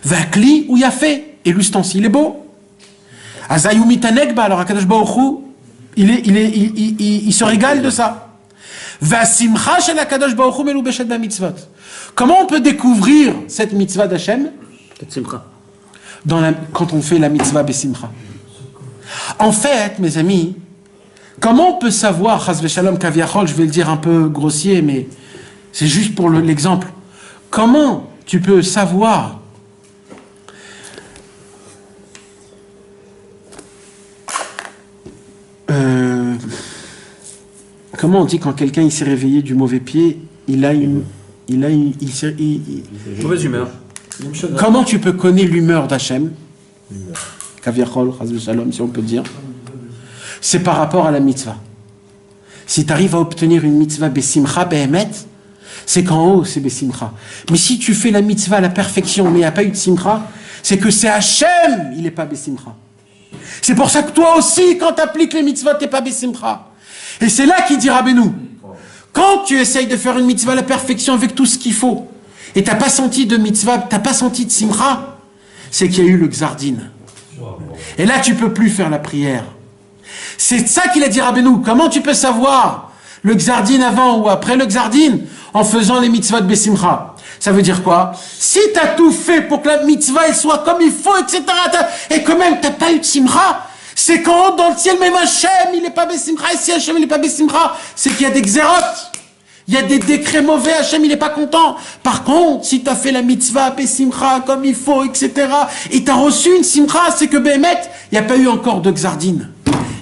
Vakli ou Yafé, et l'ustensile est beau. Azayumi Tanekba, alors Akadosh Baruch Hu, il se régale de ça. Vasimcha shel Akadosh Baruch Hu melubeshet b'mitzvot. Comment on peut découvrir cette mitzvah d'Hachem? Quand on fait la mitzvah besimcha. En fait, mes amis, comment on peut savoir, chas v'shalom kaviachol, je vais le dire un peu grossier, mais c'est juste pour l'exemple. Comment tu peux savoir comment on dit quand quelqu'un il s'est réveillé du mauvais pied, mauvaise humeur. Comment tu peux connaître l'humeur d'Hachem? Kaviachol, chas v'shalom, si on peut dire. C'est par rapport à la mitzvah. Si tu arrives à obtenir une mitzvah besimcha behemet, c'est qu'en haut c'est besimcha. Mais si tu fais la mitzvah à la perfection, mais il n'y a pas eu de simcha, c'est que c'est Hachem, il n'est pas besimcha. C'est pour ça que toi aussi, quand tu appliques les mitzvahs, tu n'es pas besimcha. Et c'est là qu'il dit Rabbeinu, quand tu essayes de faire une mitzvah à la perfection avec tout ce qu'il faut, et tu n'as pas senti de mitzvah, tu n'as pas senti de simcha, c'est qu'il y a eu le xardin. Et là, tu ne peux plus faire la prière. C'est ça qu'il a dit Rabbeinu. Comment tu peux savoir le xardin avant ou après le xardin? En faisant les mitzvahs de besimcha. Ça veut dire quoi? Si tu as tout fait pour que la mitzvah elle soit comme il faut, etc., et que même tu n'as pas eu de simcha, c'est qu'en haut dans le ciel, même Hachem, il n'est pas besimcha, et si Hachem il n'est pas besimcha, c'est qu'il y a des xérotes. Il y a des décrets mauvais, Hachem il n'est pas content. Par contre, si tu as fait la mitzvah besimcha comme il faut, etc., et tu as reçu une simcha, c'est que Béhémet, il n'y a pas eu encore de xardin.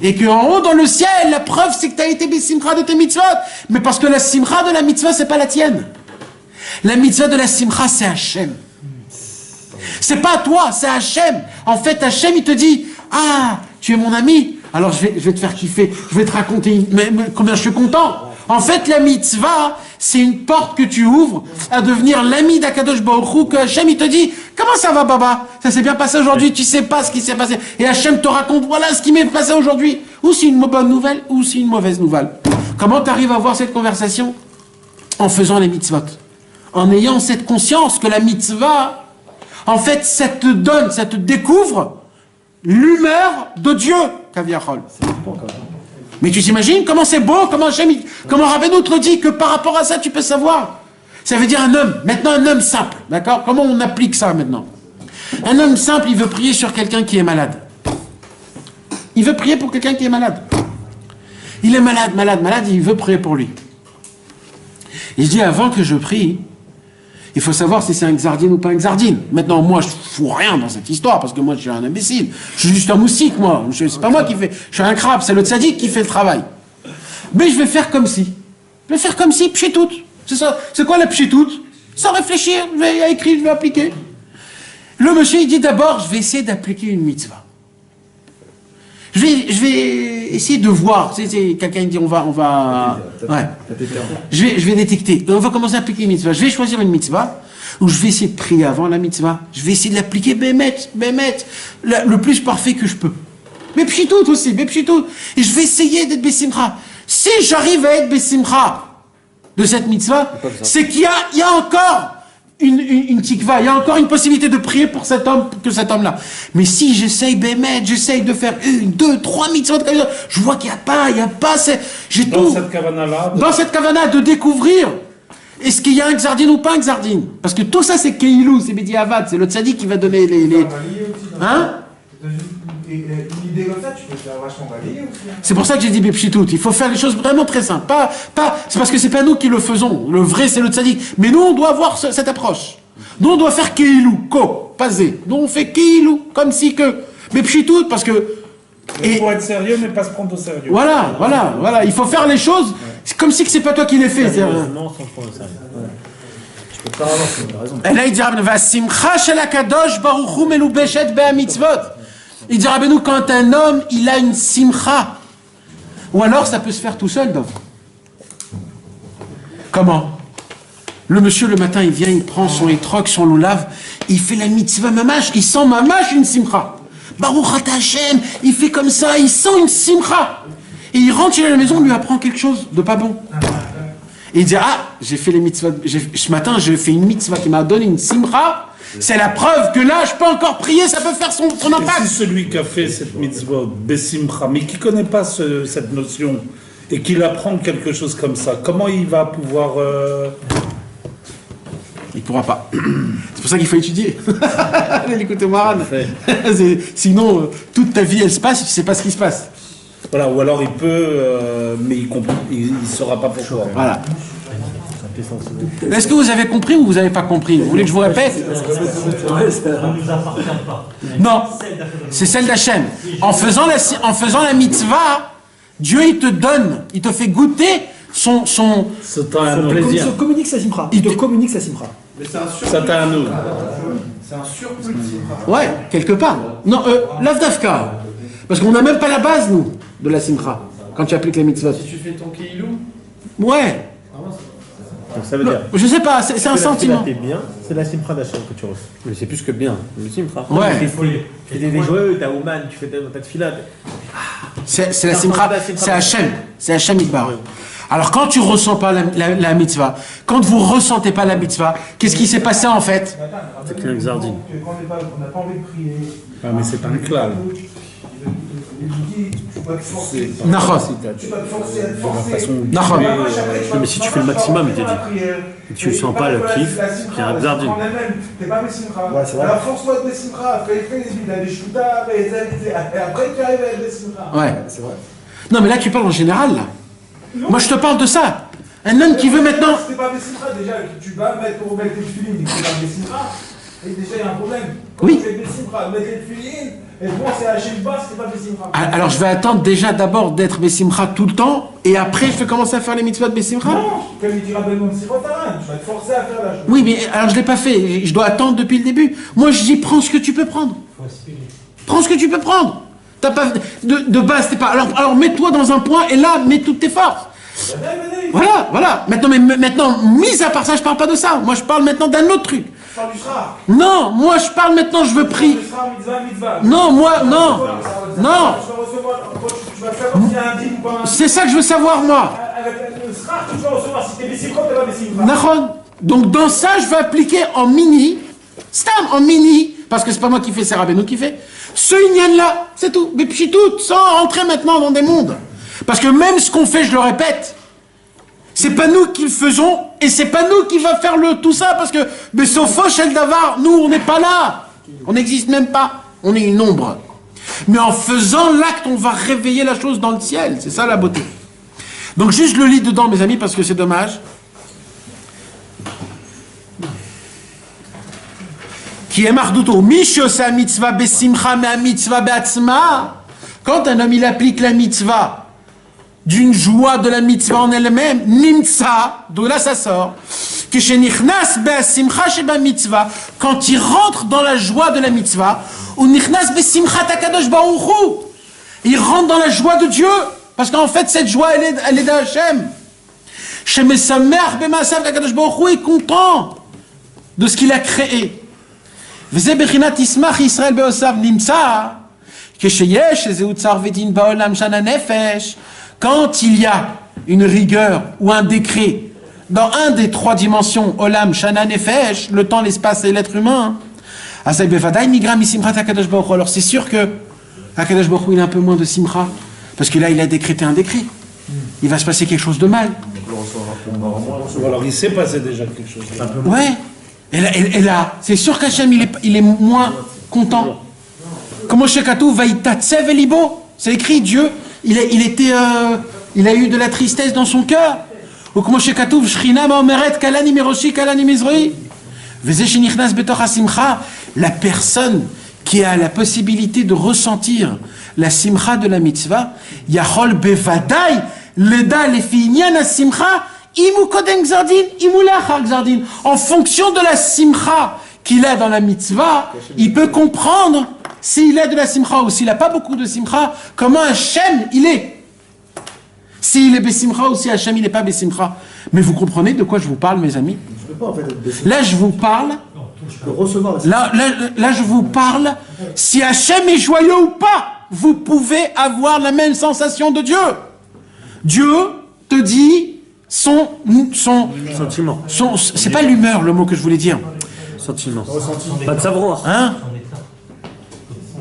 Et qu'en haut dans le ciel, la preuve c'est que tu as été besimcha de tes mitzvot. Mais parce que la simcha de la mitzvah, c'est pas la tienne. La mitzvah de la simcha, c'est Hachem. C'est pas toi, c'est Hachem. En fait, Hachem, il te dit, ah, tu es mon ami, alors je vais te faire kiffer, je vais te raconter combien je suis content. En fait, la mitzvah, c'est une porte que tu ouvres à devenir l'ami d'Akadosh Baruch Hu, que Hachem, il te dit, comment ça va, Baba? Ça s'est bien passé aujourd'hui, tu sais pas ce qui s'est passé. Et Hachem te raconte, voilà ce qui m'est passé aujourd'hui. Ou c'est une bonne nouvelle, ou c'est une mauvaise nouvelle. Comment tu arrives à avoir cette conversation? En faisant les mitzvot. En ayant cette conscience que la mitzvah, en fait, ça te donne, ça te découvre l'humeur de Dieu, Kaviachol. Mais tu t'imagines comment c'est beau, comment Rabbeinu te dit que par rapport à ça, tu peux savoir. Ça veut dire un homme, maintenant un homme simple, d'accord? Comment on applique ça maintenant? Un homme simple, il veut prier sur quelqu'un qui est malade. Il veut prier pour quelqu'un qui est malade. Il est malade, il veut prier pour lui. Il dit, avant que je prie, il faut savoir si c'est un xardin ou pas un xardin. Maintenant, moi, je fous rien dans cette histoire, parce que moi, je suis un imbécile. Je suis juste un moustique, moi. C'est pas moi qui fais. Je suis un crabe, c'est le tzaddik qui fait le travail. Mais je vais faire comme si. Je vais faire comme si, pchitout. C'est ça. C'est quoi la pchitout? Sans réfléchir, je vais écrire, je vais appliquer. Le monsieur, il dit d'abord, je vais essayer d'appliquer une mitzvah. Je vais essayer de voir. Quelqu'un dit, on va, ouais. Je vais détecter. On va commencer à appliquer une mitzvah. Je vais choisir une mitzvah où je vais essayer de prier avant la mitzvah. Je vais essayer de l'appliquer, le plus parfait que je peux. Mais pchitout aussi, mais pchitout. Et je vais essayer d'être bessimcha. Si j'arrive à être bessimcha de cette mitzvah, c'est qu'il y a encore une tikva, il y a encore une possibilité de prier pour cet homme, que cet homme-là. Mais si j'essaye j'essaye de faire 1, 2, 3 mitzvot, je vois qu'il n'y a pas, j'ai Dans tout. cette kavana-là. Dans cette kavana, de découvrir, est-ce qu'il y a un xardine ou pas un xardine? Parce que tout ça, c'est keilou, c'est Bediavad, c'est le tzaddik qui va donner les... Hein? Une idée comme ça, tu peux te faire vachement balayer aussi. C'est pour ça que j'ai dit Bepchitout. Il faut faire les choses vraiment très simples. C'est parce que c'est pas nous qui le faisons. Le vrai, c'est le tzaddik. Mais nous, on doit avoir cette approche. Nous, on doit faire keilou, pas zé. Nous, on fait keilou, comme si que... Bepchitout, parce que... Il faut être sérieux, mais pas se prendre au sérieux. Voilà. Il faut faire les choses comme si que c'est pas toi qui les fais. Non, sans prendre au sérieux. Je peux pas avoir, tu as raison. Et là, il dit, Vasimcha shel HaKadosh Baruch Hu melubeshet be'amitzvot. Il dit, Rabbeinu, quand un homme, il a une simcha, ou alors ça peut se faire tout seul, Dov. Comment? Le monsieur, le matin, il vient, il prend son étroc, son loulav, il fait la mitzvah mamash, il sent mamash une simcha. Baruch Ata Hashem, il fait comme ça, il sent une simcha. Et il rentre chez lui à la maison, on lui apprend quelque chose de pas bon. Et il dit, j'ai fait les mitzvahs, ce matin, j'ai fait une mitzvah qui m'a donné une simcha. C'est la preuve que là, je peux encore prier, ça peut faire son impact. Et si celui qui a fait cette mitzvah, Bessimcha, mais qui ne connaît pas cette notion, et qu'il apprend quelque chose comme ça, comment il va pouvoir... Il ne pourra pas. C'est pour ça qu'il faut étudier. Écoutez, Maran. Sinon, toute ta vie, elle se passe, tu ne sais pas ce qui se passe. Voilà, ou alors il peut, mais il ne saura pas pourquoi. Voilà. Est-ce que vous avez compris ou vous n'avez pas compris? Vous voulez que je vous répète? Ça ne nous appartient pas. Non, c'est celle d'Hachem. En faisant la mitzvah, Dieu il te donne, il te fait goûter son plaisir. Il te communique sa simcha. Il te communique sa simcha. Mais c'est un surplus. Ça t'a à nous. C'est un surplus de simcha. Ouais, quelque part. Non, l'avdafka. Parce qu'on n'a même pas la base, nous, de la simcha, quand tu appliques les mitzvahs. Si tu fais ton keilou. Ouais. Donc ça veut dire. Je sais pas, c'est un sentiment. T'es bien, c'est la simcha d'Hachem que tu reçois. Mais c'est plus que bien, le simcha. Ouais. Tu fais des joyeux, t'as Ouman, tu fais ta tefila. C'est la simcha, c'est Hachem. C'est Hachem Idbar. Alors quand tu ressens pas la mitzvah, quand vous ressentez pas la mitzvah, qu'est-ce qui s'est passé en fait? C'est un xardine. Quand on n'a pas envie de prier. Ah, mais c'est un clal. Tu vas te forcer. Nachon. Tu vas te forcer à te forcer. Nachon. Mais si tu fais le maximum, il t'a dit. Et tu ne sens pas le kiff, c'est un xardine. T'es pas Bessimcha. Ouais, c'est vrai. Alors force-toi de Bessimcha. Fais les bidas, les shoutas, et après tu arrives à être Bessimcha. Ouais. C'est vrai. Non mais là tu parles en général là. Moi je te parle de ça. Un homme qui veut maintenant... Si t'es pas Bessimcha, déjà, tu vas pour mettre tes filines, et que t'es pas Bessimcha, et déjà il y a un problème. Quand Oui. tu fais Bessimcha, mettre les filines, et bon, c'est hacher le bas, c'est pas Bessimcha. Alors je vais attendre déjà d'abord d'être Bessimcha tout le temps, et après je vais commencer à faire les mitzvahs de Bessimcha. Non, comme il dira Benoît, c'est pas ta tu vas te forcer à faire la chose. Oui mais alors je l'ai pas fait, je dois attendre depuis le début. Moi je dis prends ce que tu peux prendre. Prends ce que tu peux prendre. T'as pas de base, t'es pas. Alors mets-toi dans un point et là mets toutes tes forces. Voilà. Maintenant, mis à part ça, je parle pas de ça. Moi, je parle maintenant d'un autre truc. Tu parles du Sra. Non, moi, je parle maintenant, je veux prier. Le Sra, mitzvah. Non, moi, non. Tu vas faire aussi un dîme ou pas un C'est ça que je veux savoir, moi. avec le Sra, tu vas recevoir si t'es Bessimcha ou t'es pas Bessimcha. Nahon. Donc, dans ça, je vais appliquer en mini, en mini, parce que c'est pas moi qui fais, c'est Rabbeinu qui fait, ce Inyan-là, c'est tout. Mais puis tout, sans rentrer maintenant dans des mondes. Parce que même ce qu'on fait, je le répète, c'est pas nous qui le faisons, et c'est pas nous qui va faire tout ça, parce que, mais Sofo Shel Davar, nous, on n'est pas là. On n'existe même pas. On est une ombre. Mais en faisant l'acte, on va réveiller la chose dans le ciel. C'est ça la beauté. Donc juste le lis dedans, mes amis, parce que c'est dommage. Qui est marduto, Mishosa mitzvah besimcha mea mitzvah beatzma. Quand un homme il applique la mitzvah d'une joie de la mitzvah en elle-même, nimtsa, d'où là ça sort, quand il rentre dans la joie de la mitzvah, il rentre dans la joie de Dieu, parce qu'en fait cette joie elle est d'Hachem. Il est content de ce qu'il a créé. Quand il y a une rigueur ou un décret dans un des trois dimensions, Olam, Shana, Nefesh, le temps, l'espace et l'être humain, alors c'est sûr que Akadosh Baruch Hu, il a un peu moins de simcha, parce que là il a décrété un décret. Il va se passer quelque chose de mal. Alors il s'est passé déjà quelque chose. Ouais. Et là, c'est sûr qu'Hachem il est moins content. Comment Shekatu Vaïtatsev Elibo, c'est écrit, Dieu, il a eu de la tristesse dans son cœur. Ou comment Shekatu Shrina Maomeret Kalani Miroshi Kalani Mizroi. Vezeshinichnas Betor Hasimcha, la personne qui a la possibilité de ressentir la simcha de la mitzvah, Yachol Bevadai, Leda Lefinyan Hasimcha, Imu Kodem Gzardin, Imu Lachar Gzardin. En fonction de la simcha qu'il a dans la mitzvah, il peut comprendre s'il a de la simcha ou s'il n'a pas beaucoup de simcha, comment Hachem il est. S'il est besimcha ou si Hachem il n'est pas besimcha. Mais vous comprenez de quoi je vous parle, mes amis? Là, je vous parle. Là, je vous parle. Si Hachem est joyeux ou pas, vous pouvez avoir la même sensation de Dieu. Dieu te dit son sentiment. C'est pas l'humeur le mot que je voulais dire. Sentiment. Pas de savoir. Hein?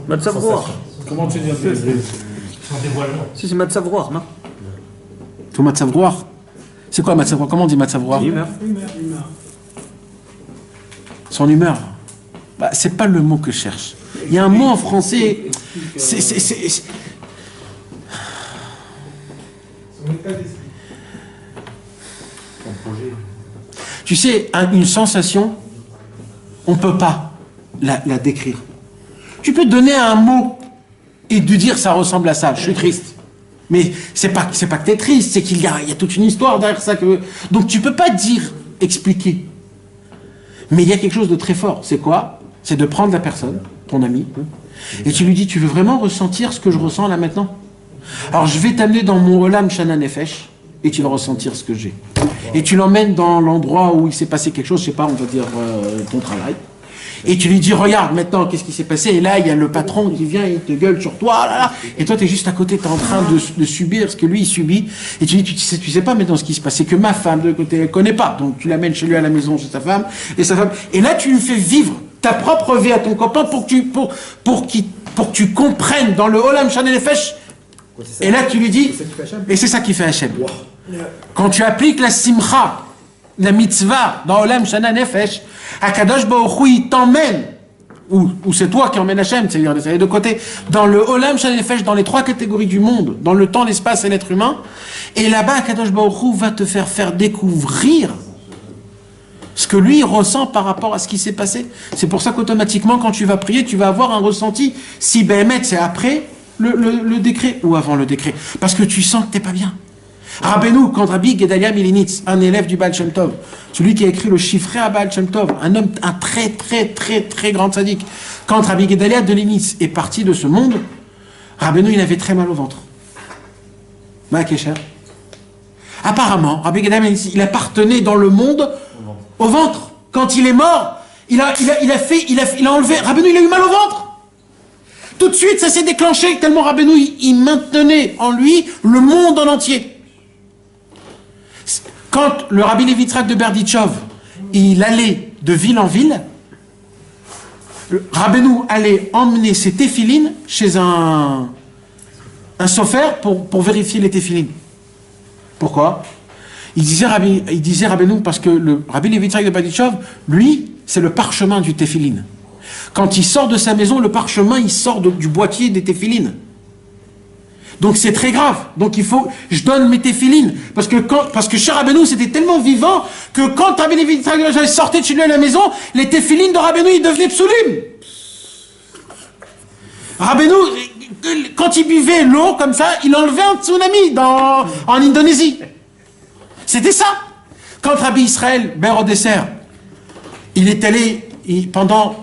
Pas de savoir. Comment tu dis Son dévoilement. Si c'est Matzavroir, non? Tout Matzavroir. C'est quoi Matzavroir? Comment on dit Matzavroir? Humeur. Son humeur. Bah, c'est pas le mot que je cherche. Il y a un mot en français. C'est... Tu sais, une sensation, on ne peut pas la décrire. Tu peux donner un mot et de dire ça ressemble à ça, je suis triste. Mais c'est pas que tu es triste, c'est qu'il y a toute une histoire derrière ça. Donc tu peux pas dire, expliquer. Mais il y a quelque chose de très fort. C'est quoi? C'est de prendre la personne, ton ami, et tu lui dis, tu veux vraiment ressentir ce que je ressens là maintenant? Alors je vais t'amener dans mon Olam Shana Nefesh, et tu vas ressentir ce que j'ai. Et tu l'emmènes dans l'endroit où il s'est passé quelque chose, je sais pas, on va dire ton travail. Et tu lui dis, regarde maintenant, qu'est-ce qui s'est passé? Et là, il y a le patron qui vient, il te gueule sur toi, là, là. Et toi, tu es juste à côté, tu es en train de subir ce que lui, il subit. Et tu dis, tu sais pas maintenant ce qui se passe. C'est que ma femme, de côté, elle connaît pas. Donc, tu l'amènes chez lui à la maison, chez sa femme, et sa femme. Et là, tu lui fais vivre ta propre vie à ton copain pour que tu comprennes dans le Olam Shana Nefesh. Et là, tu lui dis, et c'est ça qui fait Hachem. Quand tu appliques la simcha, la mitzvah dans Olam Shana Nefesh, Akadosh Baruch Hu, il t'emmène, ou c'est toi qui emmène Hachem, c'est-à-dire les deux côtés, dans le Olam Shana Nefesh, dans les trois catégories du monde, dans le temps, l'espace et l'être humain, et là-bas, Akadosh Baruch Hu va te faire découvrir ce que lui ressent par rapport à ce qui s'est passé. C'est pour ça qu'automatiquement, quand tu vas prier, tu vas avoir un ressenti, si Béhémet, c'est après le décret, ou avant le décret, parce que tu sens que t'es pas bien. Rabbeinu, quand Rabbi Gedalia Milinitz, un élève du Baal Shem Tov, celui qui a écrit le chiffré à Baal Shem Tov, un très très très très grand sadique, quand Rabbi Gedalia de Linitz est parti de ce monde, Rabbeinu il avait très mal au ventre. Ma'akesher. Apparemment, Rabbi Gedalia Milinitz, il appartenait dans le monde au ventre. Quand il est mort, il a enlevé, Rabbeinu il a eu mal au ventre. Tout de suite, ça s'est déclenché tellement Rabbeinu il maintenait en lui le monde en entier. Quand le Rabbi Levi Yitzhak de Berditchov, il allait de ville en ville, Rabbeinu allait emmener ses téphilines chez un sofer pour vérifier les téphilines. Pourquoi? Il disait Rabbeinu parce que le Rabbi Levi Yitzhak de Berditchov, lui, c'est le parchemin du téphilin. Quand il sort de sa maison, le parchemin, il sort du boîtier des téphilines. Donc c'est très grave. Donc je donne mes téphilines. Parce que chez Rabbeinu, c'était tellement vivant que quand Rabbi Levi Yitzhak sortait de chez lui à la maison, les téphilines de Rabbeinu, ils devenaient psulim. Rabbeinu, quand il buvait l'eau comme ça, il enlevait un tsunami en Indonésie. C'était ça. Quand Rabbi Israël Ben Rodesser, il est allé pendant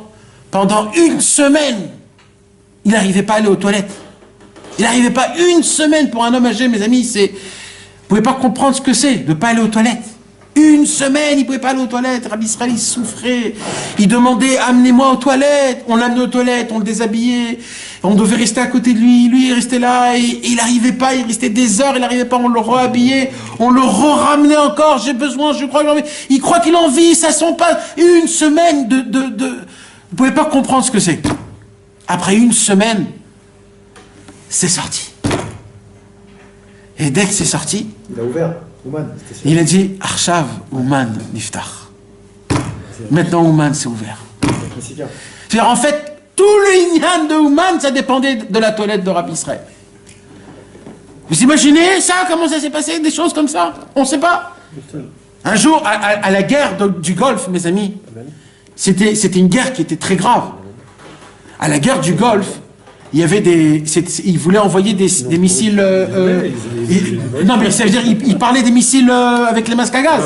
une semaine, il n'arrivait pas à aller aux toilettes. Il n'arrivait pas une semaine pour un homme âgé, mes amis, vous ne pouvez pas comprendre ce que c'est de ne pas aller aux toilettes. Une semaine, il ne pouvait pas aller aux toilettes. Rabbi Israël, il souffrait. Il demandait, amenez-moi aux toilettes. On l'amenait aux toilettes, on le déshabillait. On devait rester à côté de lui. Lui, il restait là et il n'arrivait pas. Il restait des heures, il n'arrivait pas. On le rhabillait. On le ramenait encore. J'ai besoin, je crois. Il croit qu'il en vit. Ça sent pas. Une semaine de... Vous ne pouvez pas comprendre ce que c'est. Après une semaine, c'est sorti. Et dès que c'est sorti, Il a ouvert. Ouman, il a dit Arshav Ouman Niftar. Maintenant Ouman s'est ouvert. C'est-à-dire en fait, tout le Inyan de Ouman, ça dépendait de la toilette de Rabbi Israël. Vous imaginez ça? Comment ça s'est passé? Des choses comme ça? On ne sait pas. Un jour, à la guerre du Golfe, mes amis, c'était une guerre qui était très grave. À la guerre du Golfe, il y avait ils voulaient envoyer des missiles. Non, mais ça veut dire, ils parlaient des missiles avec les masques à gaz.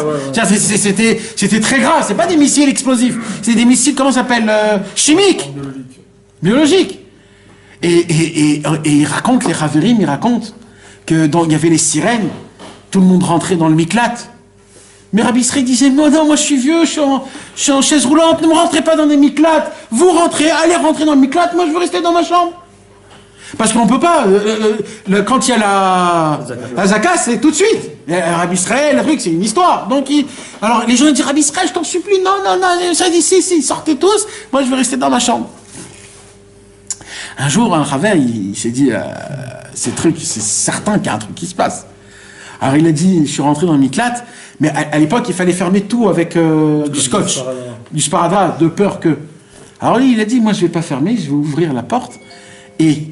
C'était très grave. C'est pas des missiles explosifs. C'est des missiles, comment ça s'appelle, chimiques, biologiques. Et ils racontent, les Haverim, ils racontent que il y avait les sirènes. Tout le monde rentrait dans le miklat. Mais Rabbi Israël disait, non, moi je suis vieux, je suis en chaise roulante, ne me rentrez pas dans des miklats. Vous rentrez, allez rentrer dans le miklat, moi je veux rester dans ma chambre. Parce qu'on ne peut pas, quand il y a la Zaka, c'est tout de suite. Rabbi Israël, le truc, c'est une histoire. Donc, alors les gens disent, Rabbi Israël, je t'en supplie, non, ça dit, si, sortez tous, moi je veux rester dans ma chambre. Un jour, un Raver, il s'est dit, c'est certain qu'il y a un truc qui se passe. Alors il a dit, je suis rentré dans le miklat, mais à l'époque, il fallait fermer tout avec du scotch, du sparadrap, de peur que... Alors lui, il a dit, moi je ne vais pas fermer, je vais ouvrir la porte. Et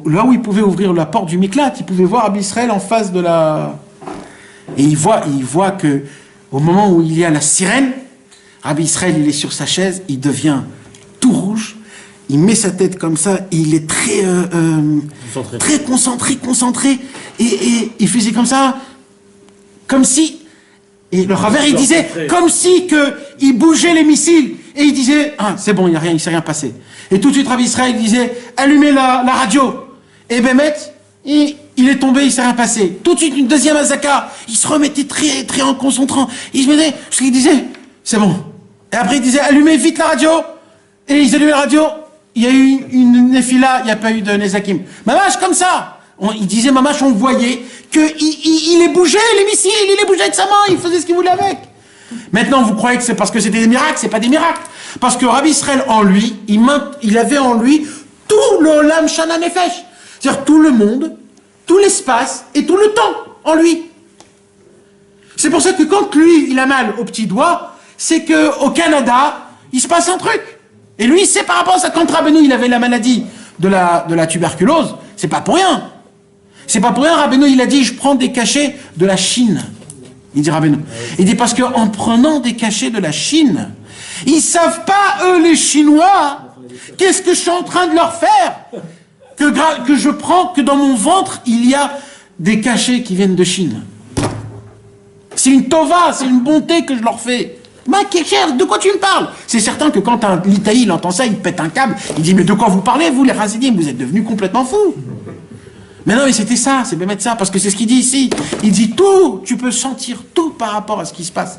là où il pouvait ouvrir la porte du miklat, il pouvait voir Rabbi Israël en face de la... Et il voit que au moment où il y a la sirène, Rabbi Israël, il est sur sa chaise, il devient tout rouge, il met sa tête comme ça, il est très concentré, et il faisait comme ça, comme si... Et le Raver, il disait, comme si il bougeait les missiles, et il disait, c'est bon, il ne s'est rien passé. Et tout de suite, Rabbi Israël disait, allumez la radio. Et Bémet, il est tombé, il ne s'est rien passé. Tout de suite, une deuxième azaka, il se remettait très en concentrant. Il se mettait, parce qu'il disait, c'est bon. Et après, il disait, allumez vite la radio. Et ils allumaient la radio, il y a eu une nefila, il n'y a pas eu de nezakim. Mamash, comme ça. Il disait, Mamash, on voyait qu'il les bougeait, les missiles, il les bougeait avec sa main, il faisait ce qu'il voulait avec. Maintenant, vous croyez que c'est parce que c'était des miracles? C'est pas des miracles. Parce que Rabbi Israël, en lui, il avait en lui tout le Olam Shana Nefesh. C'est-à-dire tout le monde, tout l'espace et tout le temps en lui. C'est pour ça que quand lui, il a mal au petit doigt, c'est qu'au Canada, il se passe un truc. Et lui, c'est par rapport à ça. Quand Rabbeinu, il avait la maladie de la tuberculose, c'est pas pour rien. C'est pas pour rien, Rabbeinu, il a dit, je prends des cachets de la Chine. Il dit Rabbeinu. Il dit parce qu'en prenant des cachets de la Chine, ils savent pas, eux, les Chinois, qu'est-ce que je suis en train de leur faire que je prends, que dans mon ventre, il y a des cachets qui viennent de Chine. C'est une tova, c'est une bonté que je leur fais. Mais de quoi tu me parles? C'est certain que quand un Litaï, il entend ça, il pète un câble, il dit, mais de quoi vous parlez, vous, les Hasidim? Vous êtes devenus complètement fous. Mais non, mais c'était ça, c'est bien mettre ça, parce que c'est ce qu'il dit ici. Il dit tout, tu peux sentir tout par rapport à ce qui se passe.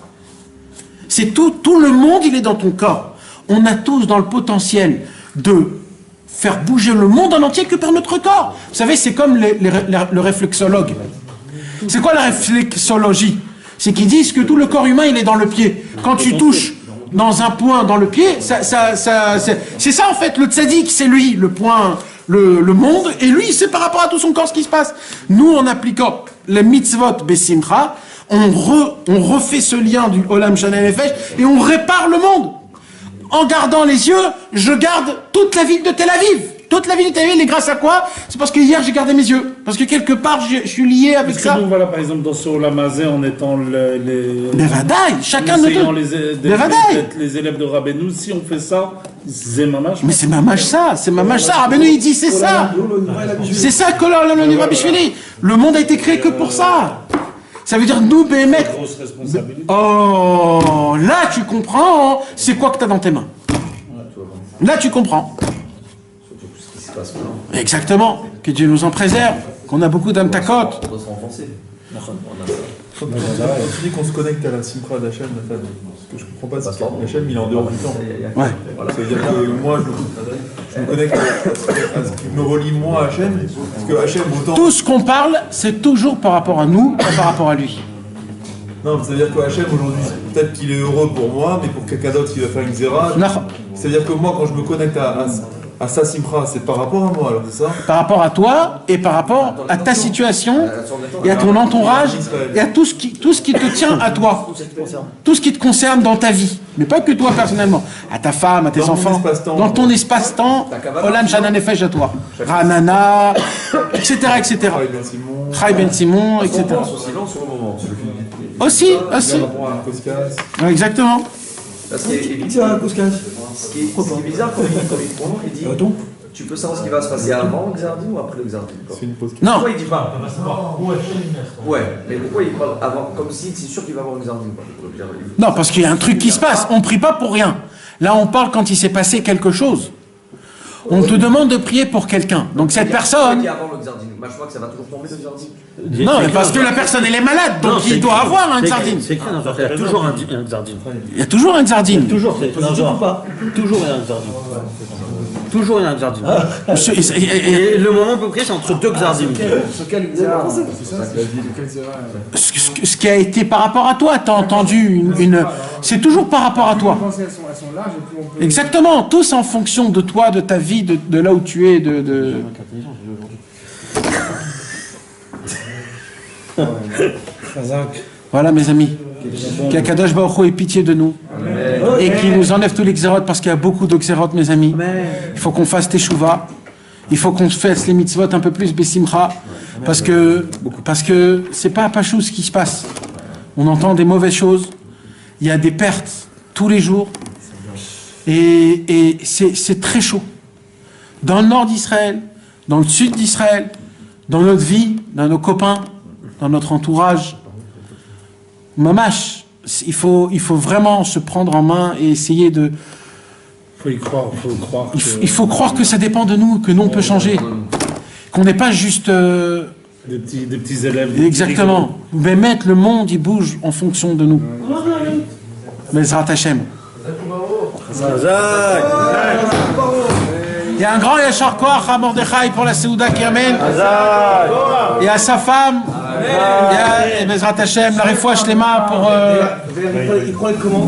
C'est tout le monde, il est dans ton corps. On a tous dans le potentiel de faire bouger le monde en entier que par notre corps. Vous savez, c'est comme le réflexologue. C'est quoi la réflexologie? C'est qu'ils disent que tout le corps humain, il est dans le pied. Quand tu touches dans un point dans le pied, c'est ça en fait, le tzaddik, c'est lui, le point... Le monde, et lui, c'est par rapport à tout son corps ce qui se passe. Nous, en appliquant les mitzvot besimcha, on refait ce lien du Olam Shana Nefesh et on répare le monde. En gardant les yeux, je garde toute la ville de Tel Aviv. Toute la ville de Tel Aviv, et grâce à quoi? C'est parce que hier, j'ai gardé mes yeux. Parce que quelque part, je suis lié avec ça. Est-ce que nous, voilà, par exemple, dans ce Olam Hazé, en étant les chacun de nous. Les élèves de Rabbeinu, si on fait ça, c'est mamash. Mais c'est mamash ça, Rabbeinu, il dit, c'est ça. C'est ça que le monde a été créé que pour ça. Ça veut dire nous, Béhémet. Grosse responsabilité. Oh, là tu comprends, c'est quoi que tu as dans tes mains. Là tu comprends. Surtout ce qui se passe maintenant. Exactement. Que Dieu nous en préserve, qu'on a beaucoup d'âme tacote. On doit se renforcer. On a ça. Quand tu dis qu'on se connecte à la Simcha d'Hachem, Nathan, ce que je comprends pas, c'est qu'Hachem il est en dehors du temps. Ouais. Ça veut dire que moi je me connecte à ce qui me relie moi à Hachem, parce que Hachem autant. Tout ce qu'on parle, c'est toujours par rapport à nous et par rapport à lui. Non, mais ça veut dire que Hachem aujourd'hui, peut-être qu'il est heureux pour moi, mais pour quelqu'un d'autre qui va faire une zéra. Non. C'est-à-dire que moi quand je me connecte à sa Simcha, c'est par rapport à moi alors, c'est ça? Par rapport à toi et par rapport à ta situation et à ton entourage et à tout ce qui te tient à toi. Tout ce qui te concerne dans ta vie. Mais pas que toi personnellement. À ta femme, à tes enfants. Dans ton espace-temps. Olan Shana Nefesh à toi. Ranana, etc. etc. Chai Ben Simon, etc. Au silence ou au moment. Aussi. Exactement. Parce que ce qui est bizarre quand il dit tu peux savoir ce qui va se passer avant le Xardin ou après le Xardin. Non. Pourquoi il dit pas? On va savoir où Hachem il reste. Ouais, mais pourquoi il parle avant? Comme si c'est sûr qu'il va avoir un Xardin. Non, parce qu'il y a un truc qui se passe. On prie pas pour rien. Là, on parle quand il s'est passé quelque chose. On te demande de prier pour quelqu'un. Donc cette personne... Avant le Xardin. Moi, je crois que ça va toujours tomber le Xardin. Non, mais parce que la personne, elle est malade. Donc il doit avoir un Xardin. C'est écrit dans il y a toujours un Xardin. Il y a toujours un Xardin. Toujours, c'est positif ou pas? Toujours il y a un Xardin. Toujours il y a un Xardin. Et le moment à peu près, c'est entre deux Xardin. Ce qui a été par rapport à toi, t'as entendu c'est toujours par rapport à toi. Exactement, tous en fonction de toi, de ta vie, de là où tu es, Voilà mes amis, qu'Akadosh Baruch Hu ait pitié de nous et qu'il nous enlève tous les xérotes parce qu'il y a beaucoup de xérotes mes amis. Il faut qu'on fasse teshuva, il faut qu'on fasse les mitzvot un peu plus besimcha parce que c'est pas pachou ce qui se passe. On entend des mauvaises choses, il y a des pertes tous les jours et c'est très chaud. Dans le nord d'Israël, dans le sud d'Israël, dans notre vie, dans nos copains, dans notre entourage, mamash, il faut vraiment se prendre en main et essayer de... Il faut croire que ça dépend de nous, que nous on peut changer, qu'on n'est pas juste... Des petits élèves. Exactement. Mais mettre le monde, il bouge en fonction de nous. Bezrat Hashem. Il y a un grand Yachar Koach à Mordechai pour la Seouda qui amène. Et à sa femme. Et Bezrat Hashem, la Refoua Shlema pour... Il croit comment?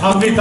Arrête.